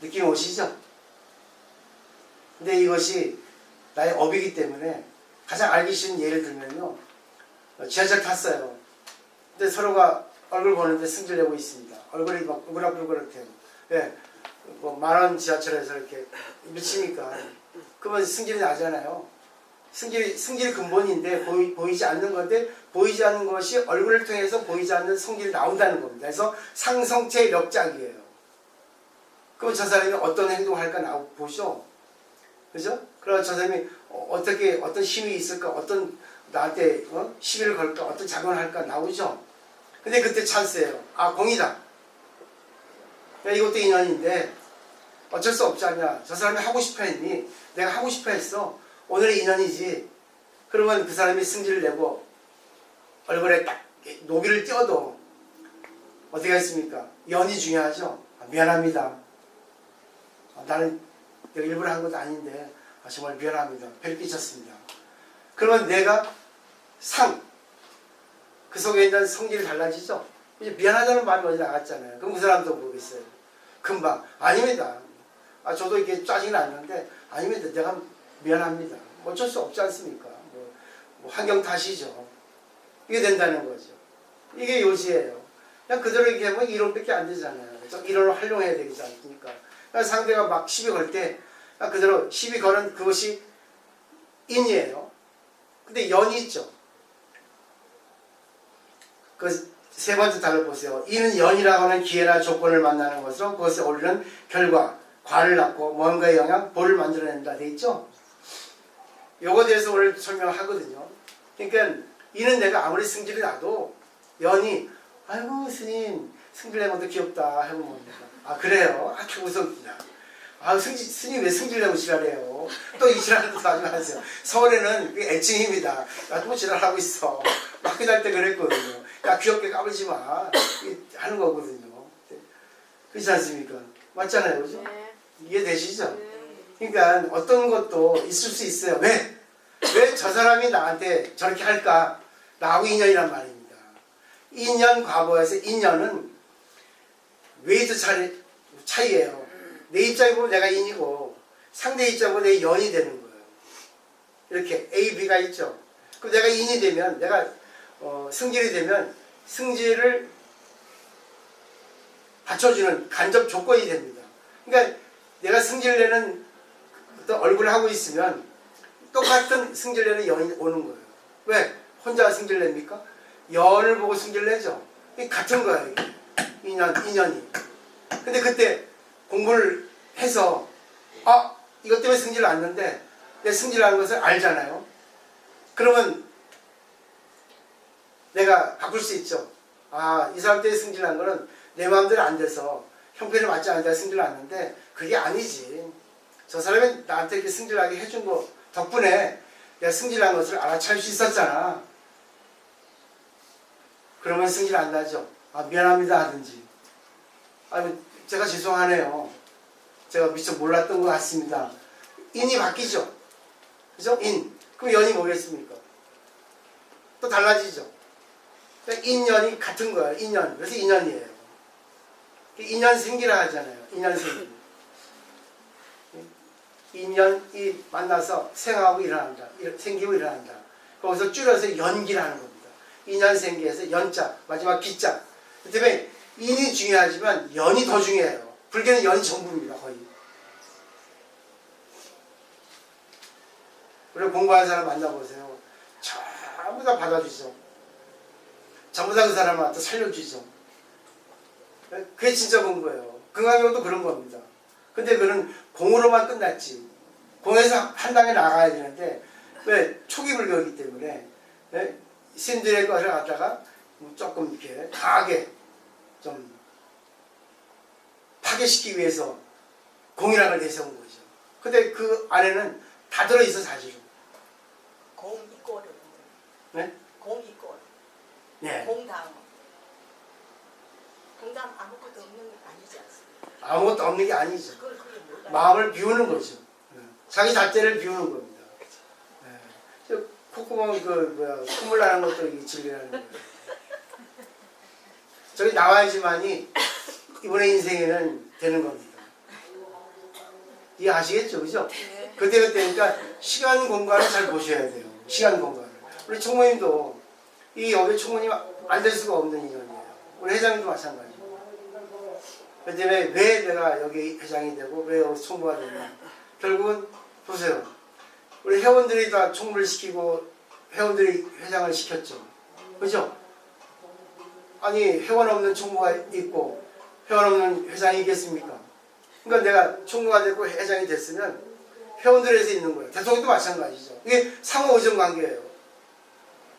느낌 오시죠? 근데 이것이 나의 업이기 때문에 가장 알기 쉬운 예를 들면요. 지하철 탔어요. 근데 서로가 얼굴 보는데 승질내고 있습니다. 얼굴이 막 우그락부그락해요. 왜? 뭐 만원 지하철에서 이렇게 미칩니까? 그러면 승질이 나잖아요. 승질이 근본인데 보이지 않는 건데 보이지 않는 것이 얼굴을 통해서 보이지 않는 성질이 나온다는 겁니다. 그래서 상성체 력작이에요. 그럼 저 사람이 어떤 행동을 할까 보죠. 그죠? 그럼 저 사람이 어떻게 어떤 힘이 있을까, 어떤 나한테 시비를 걸까, 어떤 작용을 할까 나오죠. 근데 그때 찬스예요. 아, 공이다. 야, 이것도 인연인데 어쩔 수 없잖냐. 저 사람이 하고 싶어 했니? 내가 하고 싶어 했어. 오늘의 인연이지. 그러면 그 사람이 승질을 내고 얼굴에 딱 노기를 띄워도 어떻게 하겠습니까? 연이 중요하죠. 아, 미안합니다. 나는 내가 일부러 한 것도 아닌데 정말 미안합니다. 별 끼쳤습니다. 그러면 내가 그 속에 있는 성질이 달라지죠. 이제 미안하다는 마음이 어디 나갔잖아요. 그럼 그 사람도 모르겠어요. 금방 아닙니다. 저도 이렇게 짜증이 났는데 아닙니다. 내가 미안합니다. 어쩔 수 없지 않습니까? 뭐 환경 탓이죠. 이게 된다는 거죠. 이게 요지예요. 그냥 그대로 이렇게 하면 이론밖에 안 되잖아요. 이론을 활용해야 되지 않습니까? 그러니까 상대가 막 시비 걸 때 그대로 시비 거는 그것이 인이에요. 근데 연이 있죠. 그 세 번째 답을 보세요. 이는 연이라고 하는 기회나 조건을 만나는 것으로 그것에 어울리는 결과, 과를 낳고 뭔가의 영향, 보를 만들어낸다 돼 있죠. 요거에 대해서 오늘 설명하거든요. 그러니까 이는 내가 아무리 승질이 나도 연이 아이고 스님 승질내는 것도 귀엽다 하면 뭡니까? 아 그래요? 아 웃었구나. 아 스님 왜 승질내고 지랄해요? 또 이 지랄도 하지 마세요. 서울에는 애칭입니다. 나 또 지랄하고 있어. 학교 다닐 때 그랬거든요. 야 귀엽게 까불지 마. 하는 거거든요. 그렇지 않습니까? 맞잖아요. 그죠? 네. 이해되시죠? 그러니까 어떤 것도 있을 수 있어요. 왜 저 사람이 나한테 저렇게 할까? 나하고 인연이란 말입니다. 인연 과거에서 인연은 웨이트 차이예요. 내 입장에 보면 내가 인이고 상대 입장에 보면 내 연이 되는 거예요. 이렇게 A, B가 있죠. 그럼 내가 인이 되면 내가 승질이 되면 승질을 받쳐주는 간접 조건이 됩니다. 그러니까 내가 승질내는 어떤 얼굴을 하고 있으면 똑같은 승질내는 연이 오는 거예요. 왜? 혼자 승질냅니까? 연을 보고 승질내죠. 같은 거예요. 이게. 인연이. 근데 그때 공부를 해서 이것 때문에 승질 났는데 내 승질하는 것을 알잖아요. 그러면 내가 바꿀 수 있죠. 이 사람 때문에 승질 난 거는 내 마음대로 안 돼서 형편이 맞지 않아서 승질 났는데 그게 아니지. 저 사람이 나한테 이렇게 승질나게 해준 거 덕분에 내가 승질난 것을 알아챌 수 있었잖아. 그러면 승질 안 나죠. 미안합니다 하든지. 제가 죄송하네요. 제가 미처 몰랐던 것 같습니다. 인이 바뀌죠. 그죠? 인. 그럼 연이 뭐겠습니까? 또 달라지죠. 그러니까 인연이 같은 거예요. 인연. 그래서 인연이에요. 인연생기라 하잖아요. 인연생기. 인연이 만나서 생하고 일어난다. 생기고 일어난다. 거기서 줄여서 연기라는 겁니다. 인연생기에서 연자, 마지막 기자. 그 때문에 인이 중요하지만 연이 더 중요해요. 불교는 연이 전부입니다. 거의. 우리 공부하는 사람 만나보세요. 전부 다 받아주죠. 전부 다 그 사람한테 살려주죠. 그게 진짜 공부예요. 금강경도 그런 겁니다. 근데 그는 공으로만 끝났지. 공에서 한 단계 나가야 되는데 왜 초기 불교이기 때문에 스님들의 것을 갖다가 조금 이렇게 강하게 좀 파괴시키기 위해서 공이라는 걸 내세운 거죠. 근데 그 안에는 다 들어있어 사실은. 공이꼬를 네? 공이꼬 네. 공당 공당 아무것도 없는 건 아니지 않습니까? 아무것도 없는 게 아니죠. 그걸 그게 몰라요. 마음을 비우는 거죠. 자기 자체를 비우는 겁니다. 저 콧구멍 콧물 나는 것도 이게 진리라는 거예요. 저기 나와야지만이 이번의 인생에는 되는 겁니다. 이해 아시겠죠? 그죠? 네. 그때그때니까 시간 공간을 잘 보셔야 돼요. 시간 공간을. 우리 총무님도 이 여기 총무님 안 될 수가 없는 인연이에요. 우리 회장님도 마찬가지고. 그 때문에 왜 내가 여기 회장이 되고 왜 여기 총무가 되냐. 결국은 보세요. 우리 회원들이 다 총무를 시키고 회원들이 회장을 시켰죠. 그죠? 아니 회원 없는 총무가 있고 회원 없는 회장이 있겠습니까? 그러니까 내가 총무가 됐고 회장이 됐으면 회원들에서 있는 거예요. 대통령도 마찬가지죠. 이게 상호 의존 관계예요.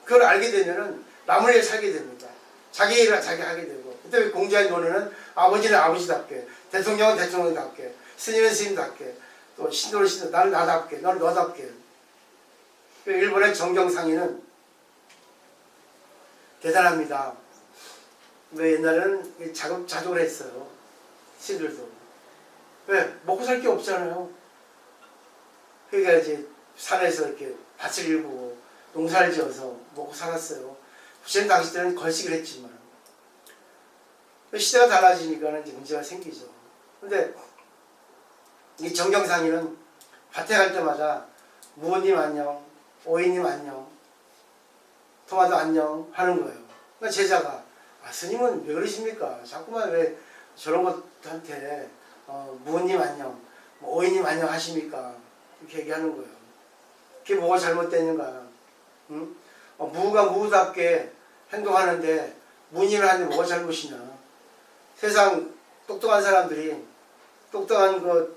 그걸 알게 되면은 남을 위해 살게 됩니다. 자기 일을 자기 하게 되고. 그때 공자의 논의는 아버지는 아버지답게, 대통령은 대통령답게, 스님은 스님답게, 또 신도는 신도, 나는 나답게, 너는 너답게. 일본의 정경상인은 대단합니다. 왜 옛날에는 자족을 했어요. 신들도. 왜? 먹고 살 게 없잖아요. 그러니까 이제 산에서 이렇게 밭을 일구고 농사를 지어서 먹고 살았어요. 부처님 당시 때는 걸식을 했지만 시대가 달라지니까 이제 문제가 생기죠. 근데 이 정경상인은 밭에 갈 때마다 무호님 안녕, 오이님 안녕, 토마토 안녕 하는 거예요. 그러니까 제자가 스님은 왜 그러십니까? 자꾸만 왜 저런 것한테 무호님 안녕, 오이님 안녕 하십니까? 이렇게 얘기하는 거예요. 그게 뭐가 잘못됐는가? 응? 무가 무답게 행동하는데 무님을 하는데 뭐가 잘못이냐? 세상 똑똑한 사람들이 똑똑한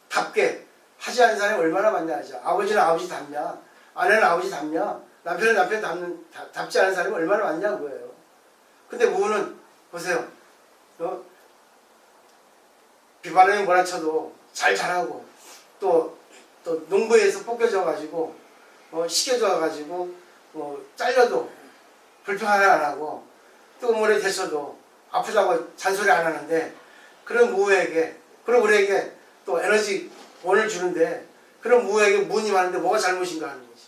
답게 하지 않는 사람이 얼마나 많냐 하죠. 아버지는 아버지 답냐? 아내는 아버지 답냐? 남편은 남편 답지 않은 사람이 얼마나 많냐는 거예요. 근데 무는 보세요. 비바람이 뭐라 쳐도 잘 자라고 또 농부에서 뽑혀져 가지고 시켜져 가지고 잘려도 불평 하나 안 하고 뜨거운 물에 데쳐도 아프다고 잔소리 안 하는데 그런 무에게 그럼 우리에게 또 에너지 원을 주는데 그런 무에게 무님 하는데 뭐가 잘못인가 하는 거죠.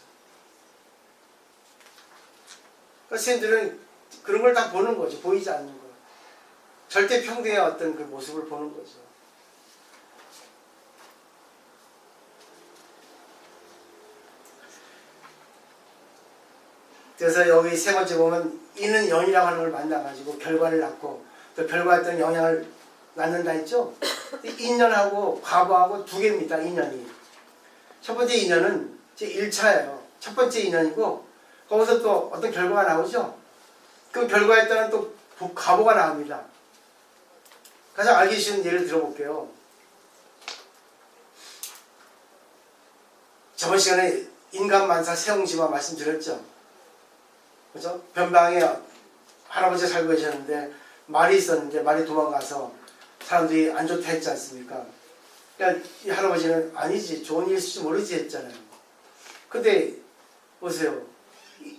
그러니까 스님들은 그런 걸 다 보는 거죠. 보이지 않는 거. 절대 평등의 어떤 그 모습을 보는 거죠. 그래서 여기 세 번째 보면 이는 연이라고 하는 걸 만나가지고 결과를 낳고 또 결과에 어떤 영향을 낳는다 했죠. 인연하고 과거하고 두 개입니다. 인연이. 첫 번째 인연은 제 1차예요. 첫 번째 인연이고 거기서 또 어떤 결과가 나오죠. 그 결과에 따른 또 과보가 나옵니다. 가장 알기 쉬운 예를 들어볼게요. 저번 시간에 인간만사 세옹지마 말씀드렸죠. 그죠? 변방에 할아버지가 살고 계셨는데 말이 있었는데 말이 도망가서 사람들이 안 좋다 했지 않습니까? 그러니까 이 할아버지는 아니지 좋은 일이 있을지 모르지 했잖아요. 근데 보세요.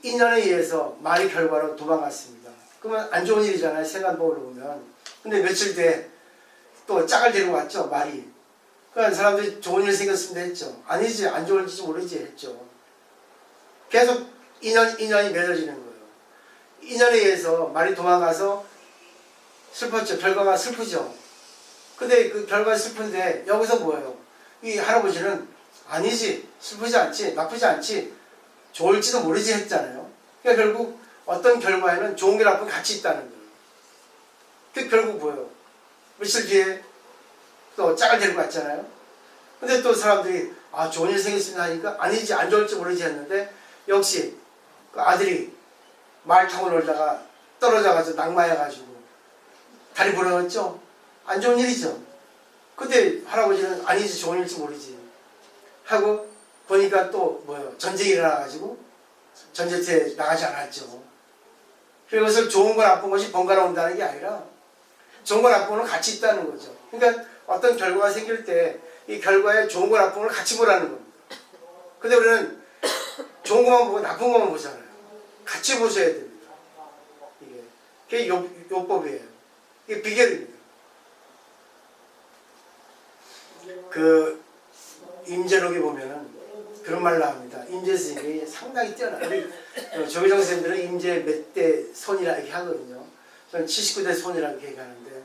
인연에 의해서 말이 결과로 도망갔습니다. 그러면 안 좋은 일이잖아요. 세간법으로 보면. 근데 며칠 뒤에 또 짝을 데리고 왔죠. 말이. 그러니까 사람들이 좋은 일 생겼습니다 했죠. 아니지, 안 좋은지 모르지 했죠. 계속 인연이 맺어지는 거예요. 인연에 의해서 말이 도망가서 슬펐죠. 결과가 슬프죠. 근데 그 결과가 슬픈데 여기서 뭐예요? 이 할아버지는 아니지, 슬프지 않지, 나쁘지 않지, 좋을지도 모르지 했잖아요. 그러니까 결국 어떤 결과에는 좋은 게 나쁜 게 같이 있다는 거예요. 그 결국 뭐예요? 며칠 뒤에 또 짝을 데리고 왔잖아요. 근데 또 사람들이 아 좋은 일 생겼습니다 하니까 아니지, 안 좋을지 모르지 했는데 역시 그 아들이 말 타고 놀다가 떨어져가지고 낙마해가지고 다리 부러졌죠. 안 좋은 일이죠. 근데 할아버지는 아니지, 좋은 일지 모르지 하고 보니까 또 뭐예요? 전쟁이 일어나가지고 전쟁터에 나가지 않았죠. 그것을 좋은 거 나쁜 것이 번갈아 온다는 게 아니라 좋은 거 나쁜 거는 같이 있다는 거죠. 그러니까 어떤 결과가 생길 때 이 결과에 좋은 거 나쁜 걸 같이 보라는 겁니다. 근데 우리는 좋은 것만 보고 나쁜 것만 보잖아요. 같이 보셔야 됩니다. 그게 요법이에요. 이게 비결입니다. 그 임재록에 보면은 그런 말 나옵니다. 임재 스님이 상당히 뛰어나요. 조계종 선생님들은 임재 몇 대 손이라 이렇게 하거든요. 저는 79대 손이라고 이렇게 얘기하는데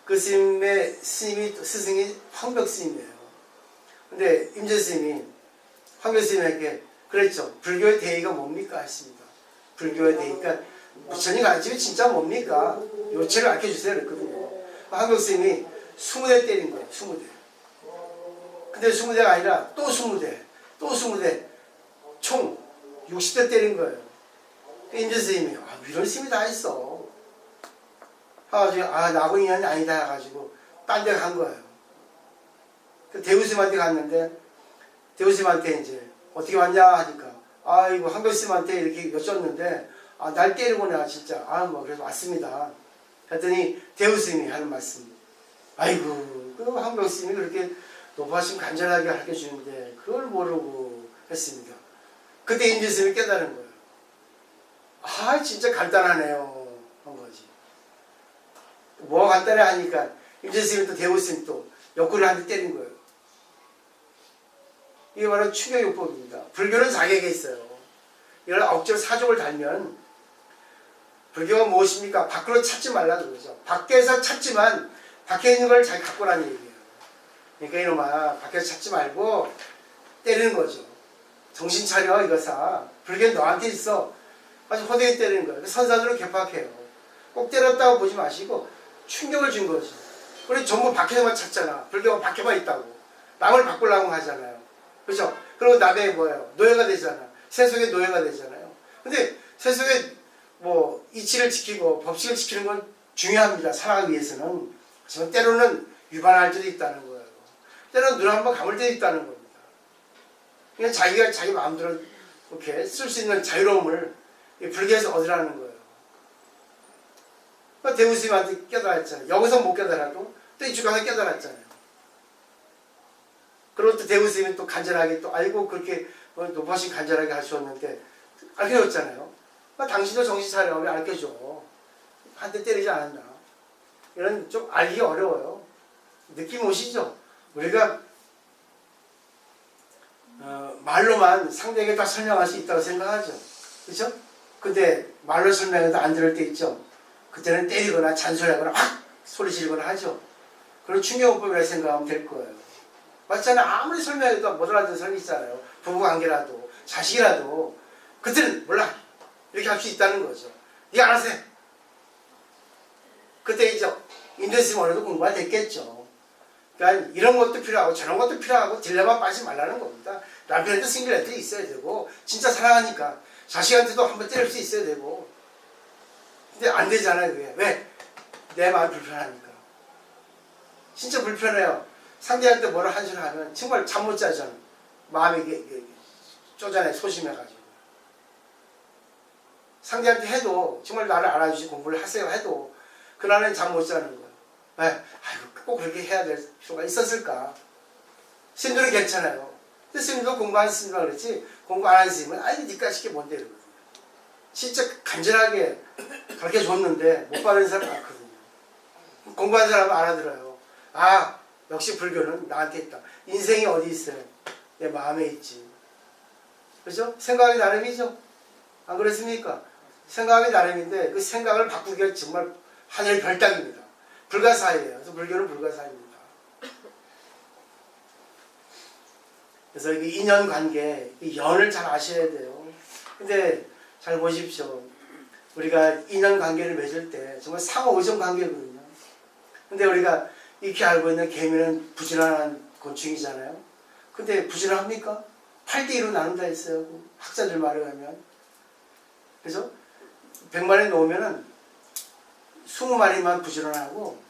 그 스승이 황벽 스님이에요. 근데 임재 스님이 황벽 스님에게 그랬죠. 불교의 대의가 뭡니까? 했습니다. 불교의 대의가 부처님 가르침이 진짜 뭡니까? 요체를 알려주세요. 그랬거든요. 황벽 스님이 20대 때린 거예요. 20대. 근데 20대가 아니라 또 20대, 또 20대, 총 60대 때린 거예요. 임재 스님이 이런 스님이 다 있어. 해가지고 나하고 인연이 아니다 해가지고 딴 데 간 거예요. 그 대우스님한테 갔는데 대우스님한테 이제 어떻게 왔냐 하니까 이거 황교스님한테 이렇게 여쭸는데 날 때리고 내가 진짜 뭐 그래서 왔습니다. 했더니 대우스님이 하는 말씀, 아이고 그 황교스님이 그렇게 높아심 간절하게 가르쳐 주는데 그걸 모르고 했습니다. 그때 임재스님이 깨달은 거예요. 진짜 간단하네요 한 거지. 뭐가 간단해 하니까 임재스님이 또 대우스님 또 옆구리 한 대 때린 거예요. 이게 바로 충격요법입니다. 불교는 자격에 있어요. 이걸 억지로 사족을 달면 불교가 무엇입니까? 밖으로 찾지 말라는 거죠. 밖에서 찾지만 밖에 있는 걸 잘 갖고 라는 얘기예요. 그러니까 이놈아 밖에서 찾지 말고 때리는 거죠. 정신 차려 이거사. 불교는 너한테 있어. 아주 호되게 때리는 거예요. 선사들은 개팍해요. 꼭 때렸다고 보지 마시고 충격을 준 거죠. 우리 전부 밖에서만 찾잖아. 불교가 밖에만 있다고. 남을 바꾸려고 하잖아요. 그렇죠? 그리고 남의 뭐예요? 노예가 되잖아. 세속의 노예가 되잖아요. 근데 세속의 이치를 지키고 법칙을 지키는 건 중요합니다. 살아가기 위해서는. 하지만 때로는 위반할 때도 있다는 거예요. 때로는 눈 한번 감을 때도 있다는 겁니다. 그냥 자기가 자기 마음대로 이렇게 쓸 수 있는 자유로움을 불교에서 얻으라는 거예요. 대우스님한테 깨달았잖아요. 여기서 못 깨달아도 또 이쪽 가서 깨달았잖아요. 그리고 또 대우스님이 또 간절하게 또 아이고 그렇게 높아신 간절하게 하셨는데 알려줬잖아요. 당신도 정신 차려. 왜 알려줘. 한 대 때리지 않았나. 이런 좀 알기 어려워요. 느낌 오시죠? 우리가 말로만 상대에게 다 설명할 수 있다고 생각하죠. 그렇죠? 근데 말로 설명해도 안 들을 때 있죠. 그때는 때리거나 잔소리하거나 확 소리 지르거나 하죠. 그런 충격요법이라 생각하면 될 거예요. 맞잖아요. 아무리 설명해도 못 알아듣는 사람이 있잖아요. 부부관계라도 자식이라도 그때는 몰라 이렇게 할 수 있다는 거죠. 네가 알아서 해. 그때 이제 임재스님 어려도 공부가 됐겠죠. 그러니까 이런 것도 필요하고 저런 것도 필요하고 딜레마 빠지지 말라는 겁니다. 남편한테 싱글한테 있어야 되고 진짜 사랑하니까 자식한테도 한번 때릴 수 있어야 되고. 근데 안 되잖아요. 그게. 왜? 내 마음이 불편하니까. 진짜 불편해요. 상대한테 뭐라 한 소리 하면 정말 잠 못 자잖아. 마음이 쪼잔해 소심해가지고. 상대한테 해도 정말 나를 알아주시 공부를 하세요 해도 그날은 잠 못 자는 거예요. 왜? 아이고 꼭 그렇게 해야 될 필요가 있었을까? 스님들은 괜찮아요. 근데 스님도 공부 안 스님이라 그랬지 공부 안 하는 스님은 니까 시게 뭔데 이러거든요. 진짜 간절하게 가르쳐 줬는데 못 받는 사람 많거든요. 공부한 사람은 알아들어요. 역시 불교는 나한테 있다. 인생이 어디 있어요? 내 마음에 있지. 그죠? 생각이 나름이죠. 안 그렇습니까? 생각이 나름인데 그 생각을 바꾸기가 정말 하늘 별따기입니다. 불가사의예요. 그래서 불교는 불가사의입니다. 그래서 이 인연관계, 이 연을 잘 아셔야 돼요. 근데 잘 보십시오. 우리가 인연관계를 맺을 때 정말 상호의존 관계거든요. 근데 우리가 익히 알고 있는 개미는 부지런한 곤충이잖아요. 근데 부지런합니까? 8대1로 나눈다 했어요. 학자들 말에 의하면. 그래서 100마리 놓으면은 20마리만 부지런하고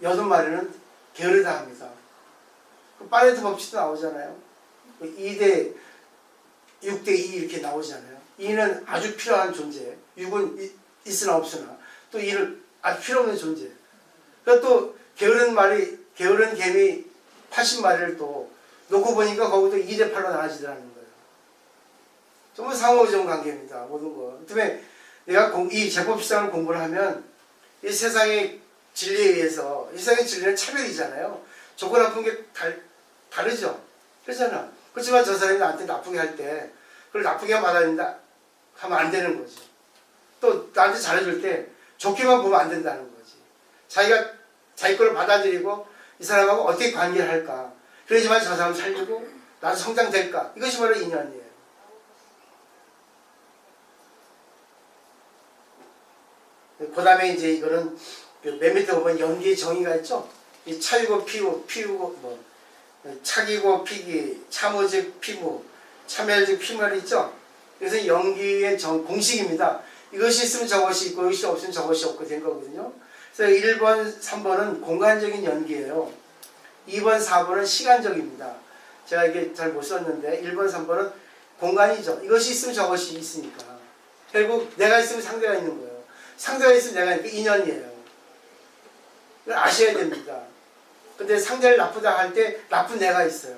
8마리는 게으르다 합니다. 파레토 법칙도 나오잖아요. 2대 6대 2 이렇게 나오잖아요. 2는 아주 필요한 존재, 6은 있으나 없으나, 또 2는 아주 필요 없는 존재. 그러니까 또 게으른 개미 80마리를 또 놓고 보니까 거기도 2대 8로 나눠지더라는 거예요. 정말 상호의존 관계입니다. 모든 거. 그다음에 내가 이 제법실상을 공부를 하면 이 세상의 진리에 의해서, 이 세상의 진리는 차별이잖아요. 좋고 나쁜 게 다르죠. 그렇잖아. 그렇지만 저 사람이 나한테 나쁘게 할 때 그걸 나쁘게 받아들인다 하면 안 되는 거지. 또 나한테 잘해줄 때 좋게만 보면 안 된다는 거지. 자기가 자기 걸 받아들이고 이 사람하고 어떻게 관계를 할까. 그러지만 저 사람 살리고 나도 성장될까. 이것이 바로 인연이에요. 그 다음에 이제 이거는 맨 밑에 보면 연기의 정의가 있죠. 이 차이고 피우고 차기고 피기, 참어즉 피무, 참멸즉 피멸이 있죠. 그래서 연기의 공식입니다. 이것이 있으면 저것이 있고 이것이 없으면 저것이 없고 된 거거든요. 그래서 1번, 3번은 공간적인 연기예요. 2번, 4번은 시간적입니다. 제가 이게 잘 못 썼는데 1번, 3번은 공간이죠. 이것이 있으면 저것이 있으니까. 결국 내가 있으면 상대가 있는 거예요. 상대가 있으면 내가 있는 게 인연이에요. 이걸 아셔야 됩니다. 근데 상대를 나쁘다 할 때 나쁜 내가 있어요.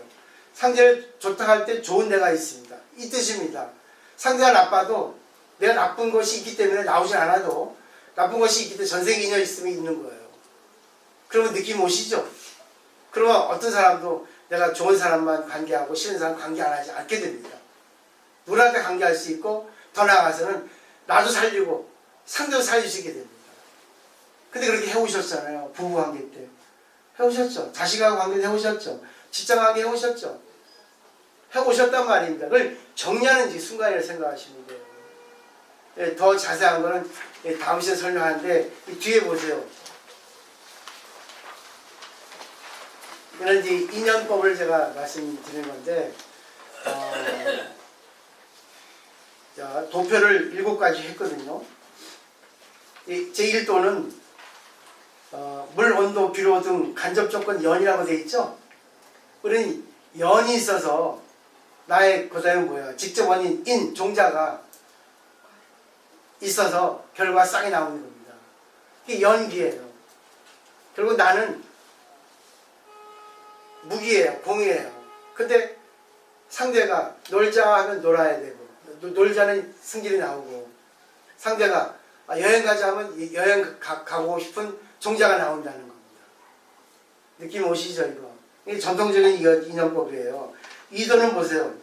상대를 좋다 할 때 좋은 내가 있습니다. 이 뜻입니다. 상대가 나빠도 내가 나쁜 것이 있기 때문에 나오지 않아도 나쁜 것이 있기 때문에 전생 인연이 있으면 있는 거예요. 그러면 느낌 오시죠? 그러면 어떤 사람도 내가 좋은 사람만 관계하고 싫은 사람 관계 안 하지 않게 됩니다. 누구한테 관계할 수 있고 더 나아가서는 나도 살리고 상대도 살리시게 됩니다. 근데 그렇게 해오셨잖아요. 부부관계 때. 해오셨죠. 자식하고 관계도 해오셨죠. 직장관계 해오셨죠. 해오셨단 말입니다. 그걸 정리하는 순간이라고 생각하시면 돼요. 예, 더 자세한 거는 다음 시간에 설명하는데 이 뒤에 보세요. 이는 이제 인연법을 제가 말씀드리는 건데 자, 도표를 7가지 했거든요. 제1도는 물, 온도, 비료 등 간접 조건 연이라고 되어 있죠. 우리는 연이 있어서 나의 그다음에 뭐야? 직접 원인 인 종자가 있어서 결과 쌍이 나오는 겁니다. 이게 연기예요. 결국 나는 무기예요, 공이에요. 근데 상대가 놀자 하면 놀아야 되고, 놀자는 승질이 나오고, 상대가 여행 가자 하면 여행 가고 싶은 종자가 나온다는 겁니다. 느낌 오시죠, 이거? 이게 전통적인 인연법이에요. 이도는 보세요.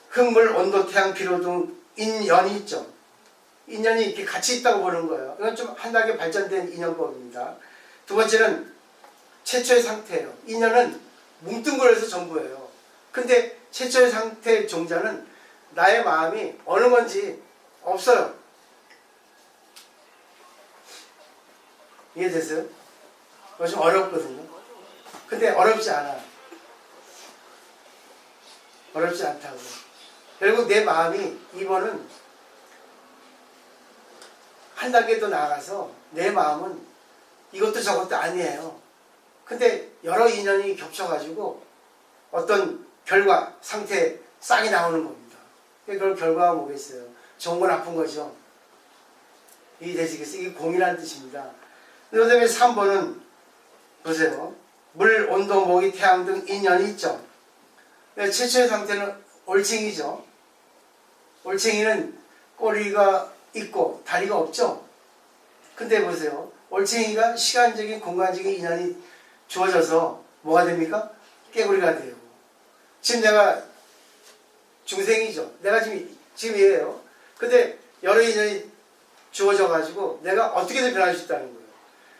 흙물, 온도, 태양, 비료 등 인연이 있죠. 인연이 이렇게 같이 있다고 보는 거예요. 이건 좀 한 단계 발전된 인연법입니다. 두 번째는 최초의 상태예요. 인연은 뭉뚱그려서 전부예요. 근데 최초의 상태의 종자는 나의 마음이 어느 건지 없어요. 이해됐어요? 이거 좀 어렵거든요. 근데 어렵지 않아. 어렵지 않다고. 결국 내 마음이 2번은 한 단계 더 나아가서 내 마음은 이것도 저것도 아니에요. 근데 여러 인연이 겹쳐가지고 어떤 결과, 상태, 쌍이 나오는 겁니다. 그걸 결과가 뭐겠어요? 좋은 건 나쁜 거죠. 이해되시겠어요? 이게 공이라는 뜻입니다. 그 다음에 3번은 보세요. 물, 온도, 모기, 태양 등 인연이 있죠. 최초의 상태는 올챙이죠. 올챙이는 꼬리가 있고 다리가 없죠. 근데 보세요. 올챙이가 시간적인 공간적인 인연이 주어져서 뭐가 됩니까? 깨구리가 돼요. 지금 내가 중생이죠. 내가 지금 이래요. 근데 여러 인연이 주어져 가지고 내가 어떻게든 변할 수 있다는 거예요.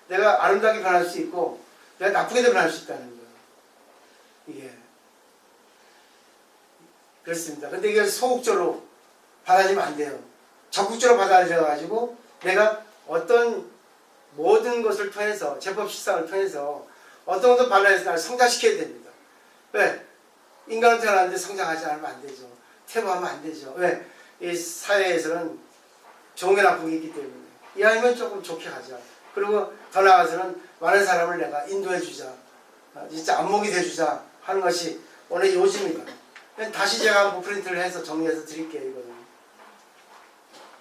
내가 아름답게 변할 수 있고 내가 나쁘게도 변할 수 있다는 거예요. 이게 그렇습니다. 근데 이게 소극적으로 받아들이면 안 돼요. 적극적으로 받아들여 가지고 내가 어떤 모든 것을 통해서 제법 실상을 통해서 어떤 것도 발라해서 나를 성장시켜야 됩니다. 왜? 인간은 태어났는데 성장하지 않으면 안 되죠. 퇴보하면 안 되죠. 왜? 이 사회에서는 좋은 게 나쁜 게 있기 때문에 이왕이면 조금 좋게 가자. 그리고 더 나아가서는 많은 사람을 내가 인도해 주자. 진짜 안목이 돼주자 하는 것이 오늘 요즘입니다. 다시 제가 한번 프린트를 해서 정리해서 드릴게요. 이거는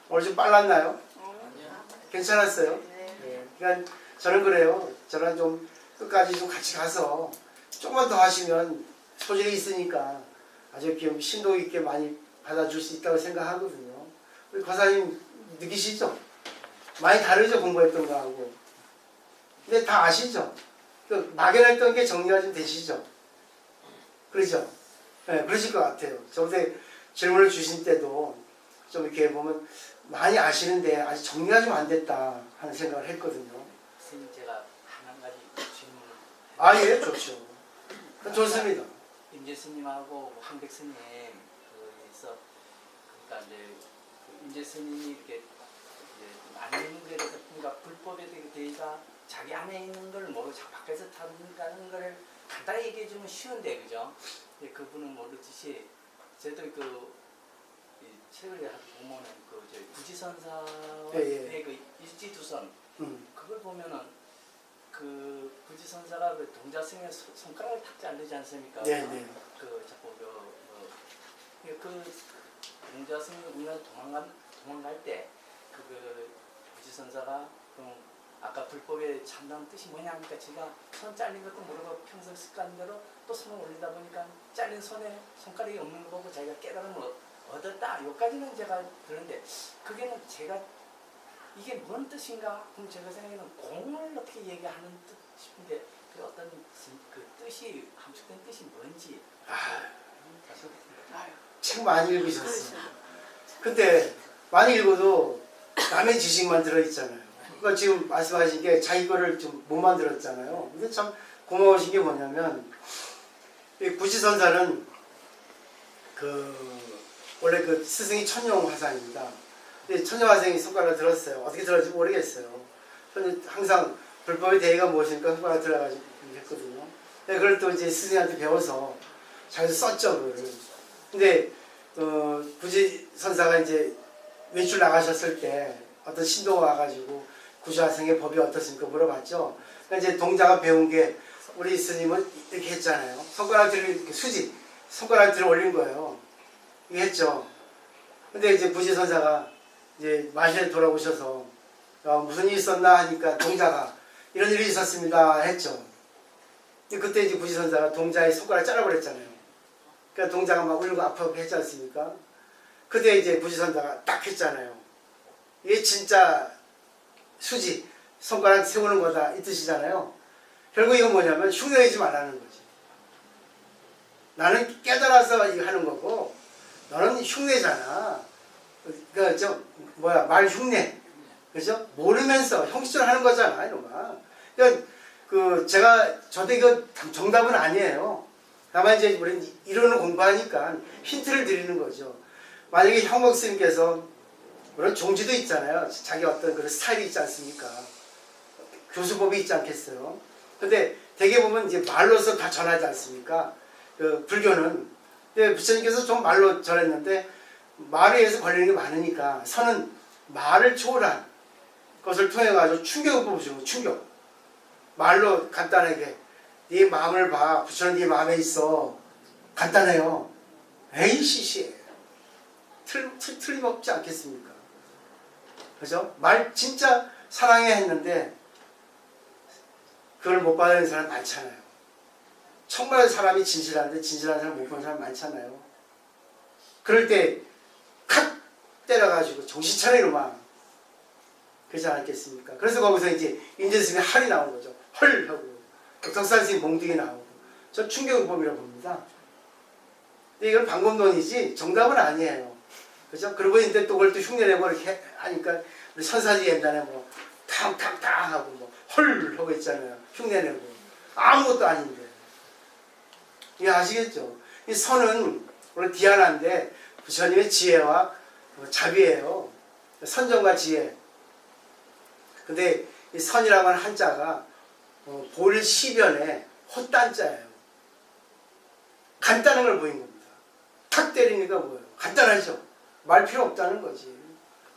오늘 좀 빨랐나요? 괜찮았어요? 네. 그러니까 저는 그래요. 저는 좀 끝까지 좀 같이 가서 조금만 더 하시면 소질이 있으니까 아주 이렇게 심도 있게 많이 받아줄 수 있다고 생각하거든요. 우리 거사님 느끼시죠? 많이 다르죠, 공부했던 거하고. 근데 다 아시죠? 그 막연했던 게 정리가 좀 되시죠? 그러죠? 네, 그러실 것 같아요. 저번에 질문을 주신 때도 좀 이렇게 보면 많이 아시는데 아직 정리가 좀 안 됐다 하는 생각을 했거든요. 선생님 제가 한 가지 질문을 아, 예, 좋죠. 좋습니다. 임재 스님하고 황백 스님 그래서 그러니까 이제 임재 스님이 이렇게 많은 거에 대해서 그러니까 불법에 대해서 자기 안에 있는 걸 모르고 밖에서 타는 거를 간단히 얘기해 주면 쉬운데 그죠? 근데 그분은 모르듯이 저도 책을 보면은 부지선사의 예, 예. 그 일지두선 그걸 보면은 그 부지선사가 그 동자승의 손가락을 탁지 않지 않습니까? 네, 네. 그 자꾸 그 동자승이 우리나라 도망갈 때 그 부지선사가 아까 불법의 참다운 뜻이 뭐냐 하니까 제가 손 잘린 것도 모르고 평소 습관대로 또 손을 올리다 보니까 잘린 손에 손가락이 없는 거 보고 자기가 깨달음을 얻었다. 여기까지는 제가 들었는데 그게는 제가 이게 뭔 뜻인가? 그럼 제가 생각에는 공을 어떻게 얘기하는 뜻 싶은데 그 어떤 그 뜻이 함축된 뜻이 뭔지. 책 많이 읽으셨어요. 근데 많이 읽어도 남의 지식만 들어있잖아요. 그러니까 지금 말씀하신 게 자기 거를 좀 못 만들었잖아요. 근데 참 고마우신 게 뭐냐면 이 부지선사는 원래 그 스승이 천룡화상입니다. 근데 천룡화상이 손가락을 들었어요. 어떻게 들었는지 모르겠어요. 저는 항상 불법의 대의가 무엇입니까? 손가락 들어가지고 했거든요. 그걸 또 이제 스승한테 배워서 잘 썼죠, 그거를. 근데 부지선사가 이제 외출 나가셨을 때 어떤 신도가 와가지고 구주화생의 법이 어떻습니까? 물어봤죠. 그러니까 이제 동자가 배운 게 우리 스님은 이렇게 했잖아요. 손가락 들을 수지, 손가락 들어 올린 거예요. 이게 했죠. 근데 이제 부지선사가 이제 마실에 돌아오셔서 무슨 일이 있었나 하니까 동자가 이런 일이 있었습니다 했죠. 그때 이제 부지선사가 동자의 손가락 잘라버렸잖아요. 그러니까 동자가 막 울고 아프고 했지 않습니까? 그때 이제 부지선사가 딱 했잖아요. 이게 진짜 수지, 손가락 세우는 거다 이 뜻이잖아요. 결국 이건 뭐냐면 흉내내지 말라는 거지. 나는 깨달아서 이거 하는 거고 너는 흉내잖아. 그러니까 말 흉내. 그죠? 모르면서 형식적으로 하는 거잖아, 이놈아. 그러니까 저도 이거 정답은 아니에요. 다만 이제 우리는 이론을 공부하니까 힌트를 드리는 거죠. 만약에 형목 스님께서 물론 종지도 있잖아요. 자기 어떤 그런 스타일이 있지 않습니까? 교수법이 있지 않겠어요? 근데 대개 보면 이제 말로서 다 전하지 않습니까? 그 불교는. 근데 부처님께서 좀 말로 전했는데 말에 의해서 걸리는 게 많으니까 선은 말을 초월한 것을 통해 가지고 충격을 뽑으시고 충격. 말로 간단하게 네 마음을 봐. 부처는 네 마음에 있어. 간단해요. 에이씨씨. 틀림없지 않겠습니까? 그죠? 말 진짜 사랑해 했는데 그걸 못 받는 사람 많잖아요. 정말 사람이 진실한데 진실한 사람 못 보는 사람 많잖아요. 그럴 때 칵 때려가지고 정신 차려 이놈아. 그러지 않았겠습니까? 그래서 거기서 이제 인제스님의 할이 나온 거죠. 헐 하고 덕산스님 몽둥이 나오고 저 충격요법이라고 봅니다. 근데 이건 방법론이지 정답은 아니에요. 그죠? 그러고 이제 또 그걸 또 흉내내고 이렇게 하니까 우리 선사지 옛날에 뭐 탕탕탕 하고 뭐 헐 하고 있잖아요. 흉내내고 아무것도 아닌데. 이게 아시겠죠? 이 선은 원래 디아나인데 부처님의 지혜와 자비예요. 선정과 지혜. 근데 이 선이라고 하는 한자가 볼시변에 헛단자예요. 간단한 걸 보인 겁니다. 탁 때리니까 뭐예요? 간단하죠? 말 필요 없다는 거지.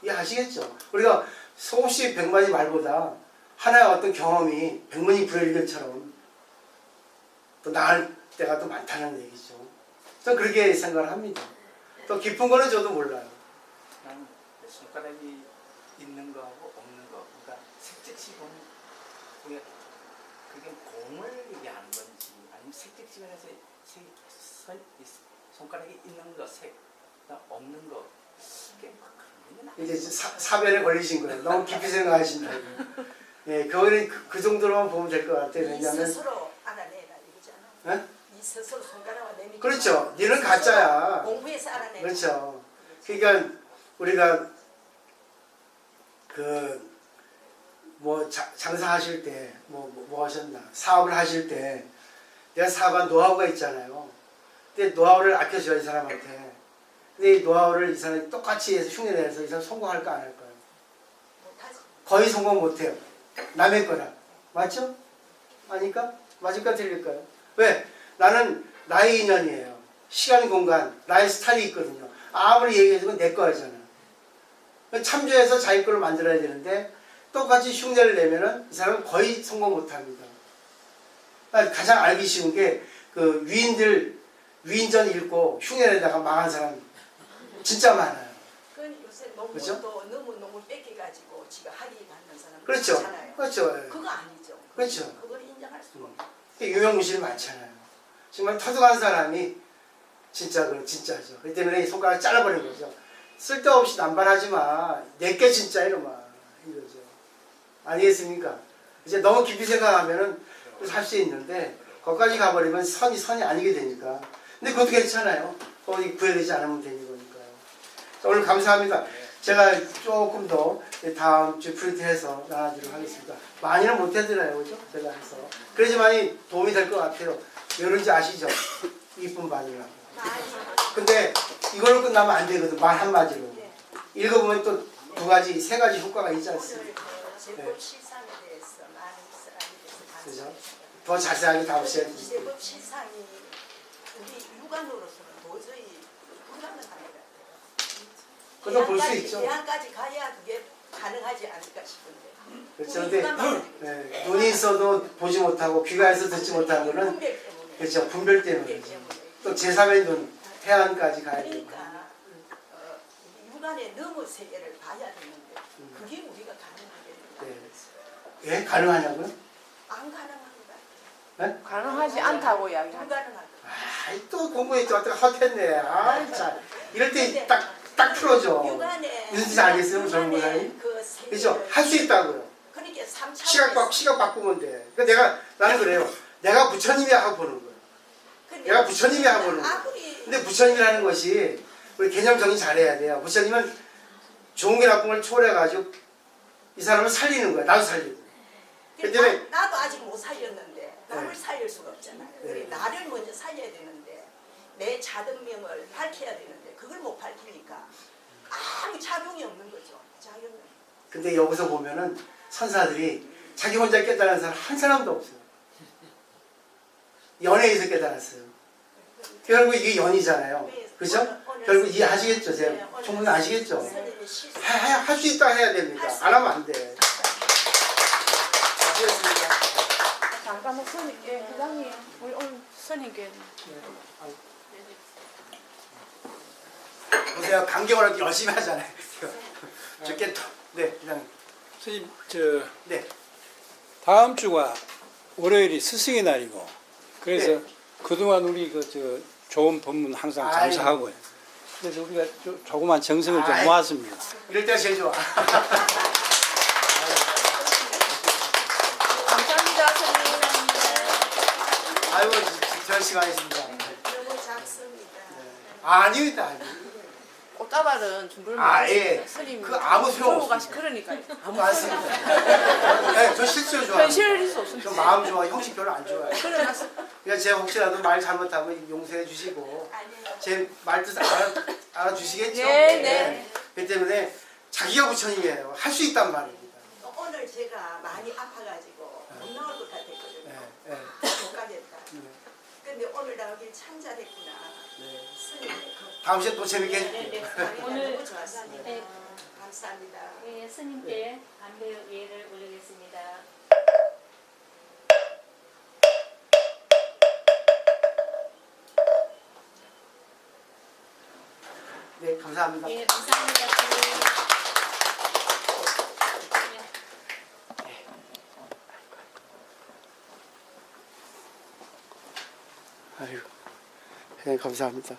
이해 아시겠죠? 우리가 수없이 백마디 말보다 하나의 어떤 경험이 백문이 불여일견처럼 또 나을 때가 또 많다는 얘기죠. 저는 그렇게 생각을 합니다. 또 깊은 거는 저도 몰라요. 그냥 손가락이 있는 거하고 없는 거, 그러니까 색즉시 보면 그게 공을 얘기하는 건지 아니면 색즉시 면에서 손가락이 있는 거, 색, 없는 거, 그게 막 그런 건 이제 사변에 걸리신 거예요. 너무 깊이 생각하신다고. 예, 그거는 그 정도로만 보면 될 것 같아요. 이 왜냐하면 스스로 알아내라 이거잖아. 예? 이 스스로 손가락을 내밀고. 그렇죠. 니는 가짜야. 공부해서 알아내라. 그렇죠. 그러니까 우리가 그 뭐 장사하실 때 뭐 하셨나 사업을 하실 때 내가 사업한 노하우가 있잖아요. 근데 노하우를 아껴줘야 이 사람한테. 근데 이 노하우를 이 사람이 똑같이 해서 흉내내서 이 사람 성공할까 안 할까요? 못하지. 거의 성공 못해요. 남의 거라. 맞죠? 아니까? 맞을까 틀릴까요? 왜? 나는 나의 인연이에요. 시간, 공간, 나의 스타일이 있거든요. 아무리 얘기해주면 내 거 하잖아. 참조해서 자기 걸로 만들어야 되는데 똑같이 흉내를 내면은 이 사람은 거의 성공 못합니다. 가장 알기 쉬운 게 그 위인전 읽고 흉내내다가 망한 사람 진짜 많아요. 그건 요새 너무 그죠? 또 너무 뺏겨가지고 지가 하기 받는 사람 그렇죠. 많잖아요. 그렇죠. 그거 아니죠. 그렇죠. 그걸 인정할 수가 없어. 유명무실이 많잖아요. 정말 터득한 사람이 진짜죠. 그렇기 때문에 이 손가락 잘라버린 거죠. 쓸데없이 남발하지 마. 내게 진짜 이러마. 이거죠. 아니겠습니까? 이제 너무 깊이 생각하면은 할 수 있는데 거기까지 가버리면 선이 아니게 되니까. 근데 그것도 괜찮아요. 거기 구애되지 않으면 되는 거니까요. 자, 오늘 감사합니다. 제가 조금 더 다음 주 프린트해서 나눠드리도록 하겠습니다. 많이는 못 해드려요. 그죠? 제가 해서. 그래야지만이 도움이 될 것 같아요. 왜 그런지 아시죠? 이쁨 받으려고. 근데 이걸로 끝나면 안 되거든. 말 한마디로. 읽어보면 또 세 가지 효과가 있지 않습니까? 제법 실상에 대해서 많은 사람에 대해서 그죠? 더 자세하게 다루셔야 돼요. 제법 실상이 우리 육안으로서는 도저히 불가능한 것 같아요. 그것도 볼 수 있죠. 대안까지 가야 그게 가능하지 않을까 싶은데. 그렇죠. 우리 근데 육안만 네, 눈이 있어도 보지 못하고 귀가 있어도 듣지 못하는 거는 분별 때문에. 그렇죠. 분별 때문에. 분별 때문에. 또 제3의 눈, 해안까지 가야 되고. 그러니까 우리 육안의 너머 세계를 봐야 되는데 그게 우리가 가능하게 네. 왜 가능하냐고요? 안 가능한 것 같아요. 네? 가능하지 않다고 이야기하죠. 불가능한 것 아이, 또 공부에 또 헛했네. 아, 참. 이럴 때 딱 풀어줘. 육안의 무슨 뜻인지 알겠어요, 젊은 사람이? 그 세계를 그죠? 할 수 있다고요. 그러니까 3차원 시각 바꾸면 돼. 그러니까 나는 그래요. 내가 부처님이 하고 보는 거예요. 내가 부처님이 하고 보는 거예요. 근데 부처님이라는 것이 우리 개념 정리 잘해야 돼요. 부처님은 좋은 게 나쁜 걸 초월해가지고 이 사람을 살리는 거야. 나도 살리고. 그렇기 때문에 나도 아직 못 살렸는데 남을 네. 살릴 수가 없잖아요. 네. 우리 나를 먼저 살려야 되는데 내 자등명을 밝혀야 되는데 그걸 못 밝히니까 아무 작용이 없는 거죠. 작용이. 근데 여기서 보면은 선사들이 자기 혼자 깨달은 사람 한 사람도 없어요. 연애에서 깨달았어요. 결국 이게 연이잖아요. 그죠? 결국 이해하시겠죠? 제가 충분히 아시겠죠? 선생님이 실수. 할 수 있다 해야 됩니다. 안 하면 안 돼. 아시겠습니까? 잠깐만 선생님, 회장님, 우리 오늘 선생님께 보세요. 강경을 열심히 하잖아요. 좋겠다. 네, 그냥 선생님, 네. 다음 주가 월요일이 스승의 날이고, 그래서 네. 그동안 우리 좋은 법문 항상 아이고. 장사하고요. 그래서 우리가 조그만 정성을 좀 아이고. 모았습니다. 이럴 때가 제일 좋아. 감사합니다, 선생님. 별 시간이십니다. 너무 작습니다. 아닙니다. 아닙니다. 꽃다발은 준비를 아, 못했어요. 예. 스님 그 아무 소용 들고 가시 없습니다. 그러니까요. 아무 맞습니다. 네, 저 실수로 좋아합니다. 현실일 수 없습니다. 저 마음 좋아, 형식 별로 안 좋아해요. 그래 맞습니다. 그러니까 제가 혹시라도 말 잘못하면 용서해 주시고 아니요. 제 말뜻 알아주시겠죠? 네, 네. 그렇기 때문에 자기가 부처님이에요. 할 수 있단 말입니다. 오늘 제가 많이 아파가지고 못 나올 것 같았거든요. 네, 네, 못 가겠다. 네, 근데 오늘 나오길 참 잘했구나. 네. 스님 다음 시간에 또 재밌게 네, 해줄게요. 네. 강의가 오늘 너무 좋았습니다. 네. 감사합니다. 예, 스님께 안배 예를 올리겠습니다. 네, 감사합니다. 예, 감사합니다. 스님. 아이고, 네, 감사합니다.